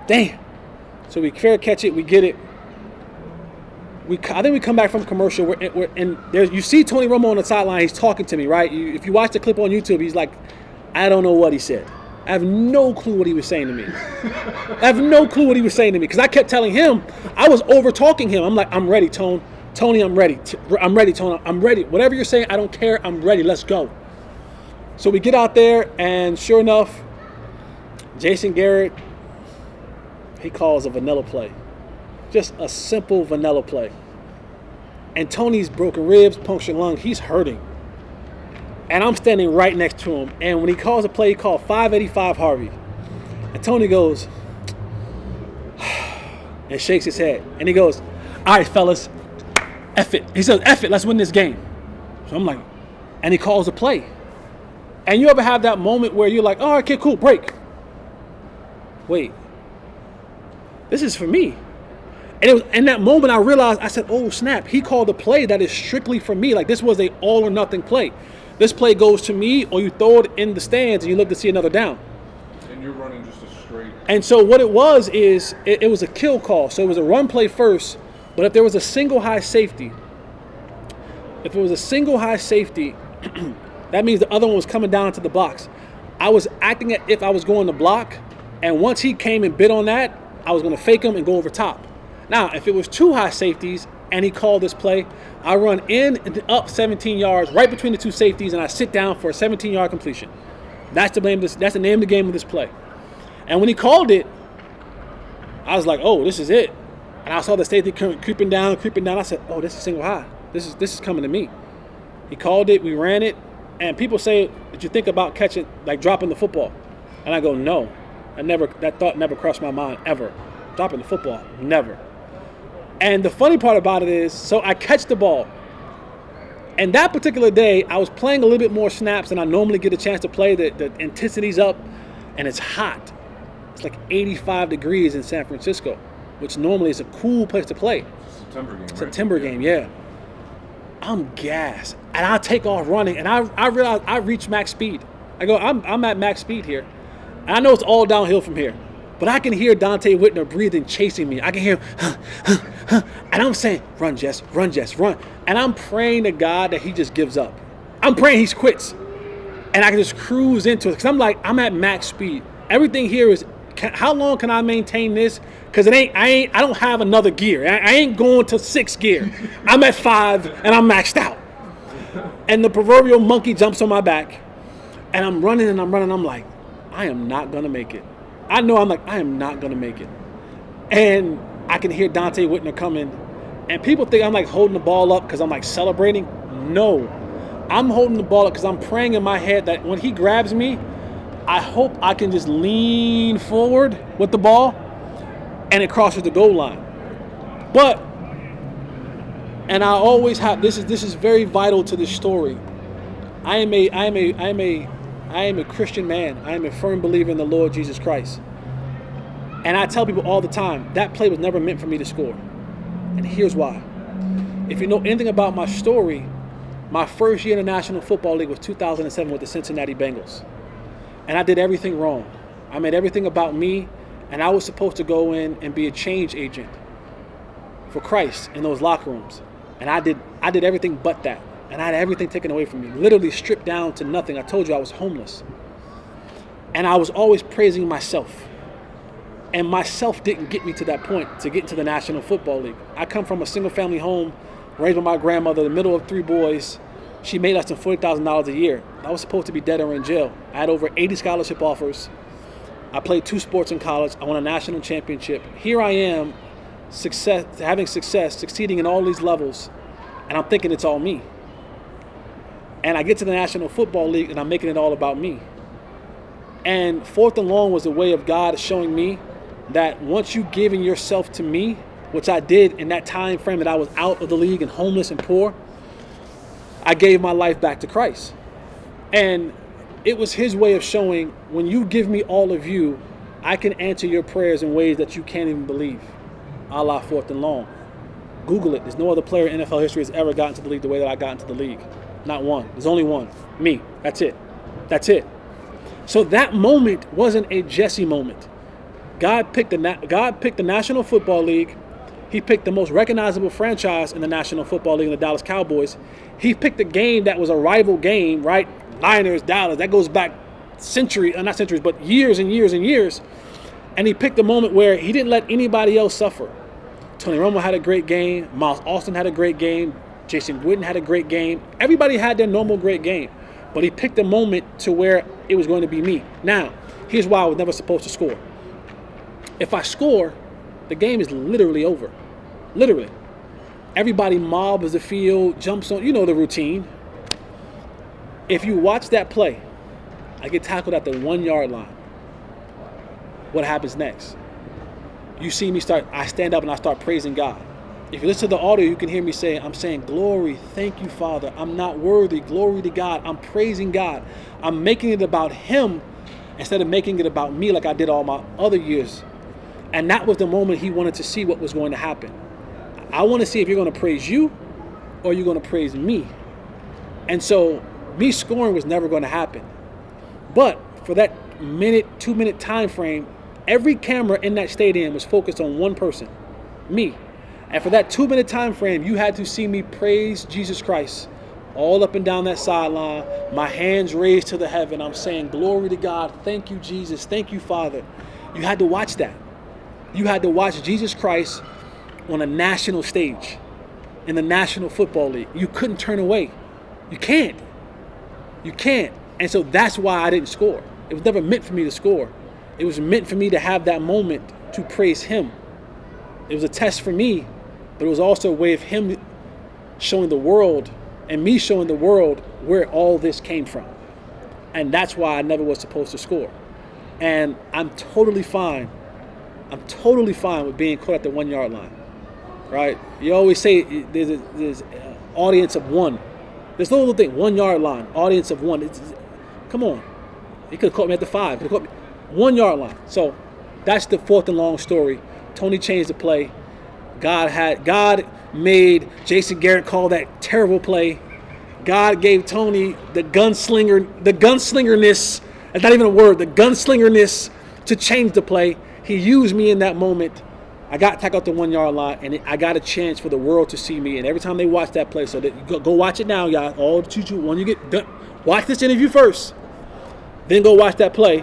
damn. So we fair catch it. We get it. I think we come back from commercial. You see Tony Romo on the sideline. He's talking to me, right? If you watch the clip on YouTube, he's like, I don't know what he said. I have no clue what he was saying to me. Because I kept telling him, I was over-talking him. I'm like, I'm ready, Tony. Tony, I'm ready. I'm ready, Tony. I'm ready. Whatever you're saying, I don't care. I'm ready. Let's go. So we get out there, and sure enough, Jason Garrett, he calls a vanilla play. Just a simple vanilla play. And Tony's broken ribs, punctured lung. He's hurting. And I'm standing right next to him. And when he calls a play, he called 585 Harvey. And Tony goes, and shakes his head. And he goes, all right, fellas, F it. He says, F it, let's win this game. So I'm like, and he calls a play. And you ever have that moment where you're like, all right, okay, cool, break. Wait, this is for me. And it was in that moment I realized, I said, oh, snap, he called a play that is strictly for me. Like, this was a all or nothing play. This play goes to me, or you throw it in the stands and you look to see another down. And you're running just a straight. And so what it was is, it was a kill call. So it was a run play first, but if there was a single high safety, that means the other one was coming down to the box. I was acting as if I was going to block, and once he came and bit on that, I was going to fake him and go over top. Now, if it was two high safeties and he called this play, I run in and up 17 yards, right between the two safeties, and I sit down for a 17-yard completion. That's the name of the game of this play. And when he called it, I was like, oh, this is it. And I saw the safety creeping down. I said, oh, this is single high. This is coming to me. He called it. We ran it. And people say, did you think about catching, like dropping the football? And I go, no. That thought never crossed my mind, ever. Dropping the football, never. And the funny part about it is, so I catch the ball. And that particular day, I was playing a little bit more snaps than I normally get a chance to play. The intensity's up, and it's hot. It's like 85 degrees in San Francisco, which normally is a cool place to play. September game, yeah. I'm gassed, and I take off running, and I realize I reach max speed. I go, I'm at max speed here. And I know it's all downhill from here. But I can hear Dante Whitner breathing, chasing me. I can hear, and I'm saying, run, Jess, run. And I'm praying to God that he just gives up. I'm praying he quits. And I can just cruise into it. Because I'm like, I'm at max speed. Everything here is, how long can I maintain this? Because I don't have another gear. I ain't going to 6th gear. I'm at 5, and I'm maxed out. And the proverbial monkey jumps on my back. And I'm running. I'm like, I am not going to make it. I know I am not going to make it. And I can hear Dante Whitner coming. And people think I'm like holding the ball up because I'm like celebrating. No. I'm holding the ball up because I'm praying in my head that when he grabs me, I hope I can just lean forward with the ball and it crosses the goal line. But, and I always have, this is very vital to this story. I am a Christian man. I am a firm believer in the Lord Jesus Christ. And I tell people all the time, that play was never meant for me to score. And here's why. If you know anything about my story, my first year in the National Football League was 2007 with the Cincinnati Bengals. And I did everything wrong. I made everything about me, and I was supposed to go in and be a change agent for Christ in those locker rooms. And I did everything but that. And I had everything taken away from me, literally stripped down to nothing. I told you I was homeless. And I was always praising myself. And myself didn't get me to that point, to get into the National Football League. I come from a single-family home, raised by my grandmother, the middle of 3 boys. She made less than $40,000 a year. I was supposed to be dead or in jail. I had over 80 scholarship offers. I played 2 sports in college. I won a national championship. Here I am, having success, succeeding in all these levels, and I'm thinking it's all me. And I get to the National Football League, and I'm making it all about me. And 4th and Long was a way of God showing me that once you giving yourself to me, which I did in that time frame that I was out of the league and homeless and poor, I gave my life back to Christ. And it was his way of showing, when you give me all of you, I can answer your prayers in ways that you can't even believe. A la 4th and long. Google it. There's no other player in NFL history has ever gotten to the league the way that I got into the league. Not one. There's only one. Me. That's it. That's it. So that moment wasn't a Jesse moment. God picked the National Football League. He picked the most recognizable franchise in the National Football League, in the Dallas Cowboys. He picked a game that was a rival game, right? Niners, Dallas. That goes back not centuries, but years and years and years. And he picked a moment where he didn't let anybody else suffer. Tony Romo had a great game. Miles Austin had a great game. Jason Witten had a great game. Everybody had their normal great game. But he picked a moment to where it was going to be me. Now, here's why I was never supposed to score. If I score, the game is literally over. Literally. Everybody mobs the field, jumps on, you know the routine. If you watch that play, I get tackled at the 1 yard line. What happens next? You see me I stand up and I start praising God. If you listen to the audio, you can hear me I'm saying, glory, thank you, Father. I'm not worthy, glory to God. I'm praising God. I'm making it about him instead of making it about me like I did all my other years. And that was the moment he wanted to see what was going to happen. I want to see if you're going to praise you or you're going to praise me. And so me scoring was never going to happen. But for that 2-minute time frame, every camera in that stadium was focused on one person, me. And for that 2-minute time frame, you had to see me praise Jesus Christ all up and down that sideline, my hands raised to the heaven. I'm saying, glory to God. Thank you, Jesus. Thank you, Father. You had to watch that. You had to watch Jesus Christ on a national stage in the National Football League. You couldn't turn away. You can't. You can't. And so that's why I didn't score. It was never meant for me to score. It was meant for me to have that moment to praise him. It was a test for me, but it was also a way of him showing the world and me showing the world where all this came from. And that's why I never was supposed to score. And I'm totally fine. I'm totally fine with being caught at the 1 yard line, right? You always say there's an audience of one. There's no little thing, 1 yard line, audience of one. Come on. He could have caught me at the 5. He could have caught me 1 yard line. So that's the 4th and long story. Tony changed the play. God made Jason Garrett call that terrible play. God gave Tony the gunslingerness. That's not even a word. The gunslingerness to change the play. He used me in that moment. I got tackled at the 1 yard line, and I got a chance for the world to see me. And every time they watch that play, so that go watch it now, y'all. All the when you get done, watch this interview first, then go watch that play.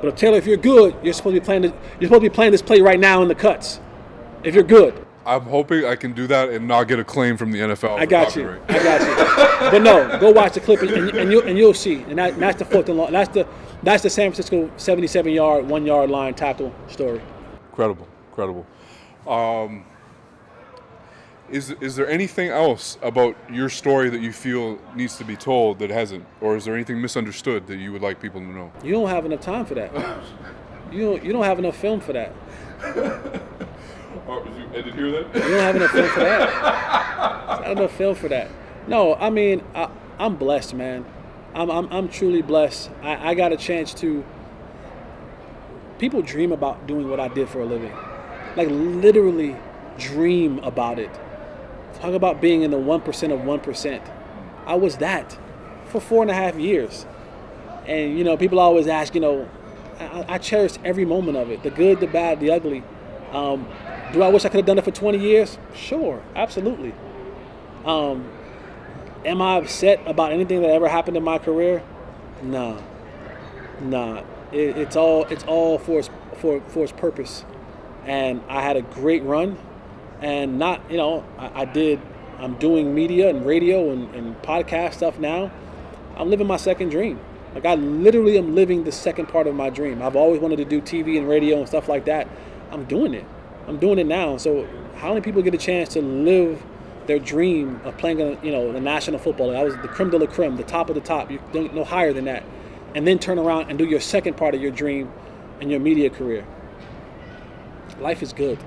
But Taylor, if you're good, you're supposed to be playing. You're supposed to be playing this play right now in the cuts. If you're good. I'm hoping I can do that and not get a claim from the NFL. I got you. But no, go watch the clip and you'll see. And that's the 4th and long. That's the San Francisco 77-yard 1 yard line tackle story. Incredible. Is there anything else about your story that you feel needs to be told that hasn't, or is there anything misunderstood that you would like people to know? You don't have enough time for that. You don't have enough film for that. I didn't hear that. You don't have enough film for that. Not enough film for that. No, I mean I'm blessed, man. I'm truly blessed. I got a chance to. People dream about doing what I did for a living, like literally dream about it. Talk about being in the 1% of 1%. I was that for 4.5 years, and people always ask, I cherished every moment of it, the good, the bad, the ugly. Do I wish I could have done it for 20 years? Sure, absolutely. Am I upset about anything that ever happened in my career? No. It's all for its purpose. And I had a great run, and I'm doing media and radio and podcast stuff now. I'm living my second dream. Like, I literally am living the second part of my dream. I've always wanted to do TV and radio and stuff like that. I'm doing it. I'm doing it now. So how many people get a chance to live their dream of playing the National Football League? I was the creme de la creme, the top of the top. You don't know higher than that. And then turn around and do your second part of your dream in your media career. Life is good.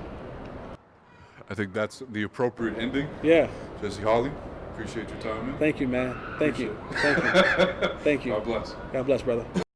I think that's the appropriate ending. Yeah. Jesse Holley, Appreciate your time, man. Thank you, man. Thank you. Thank you. Thank you. God bless. God bless, brother.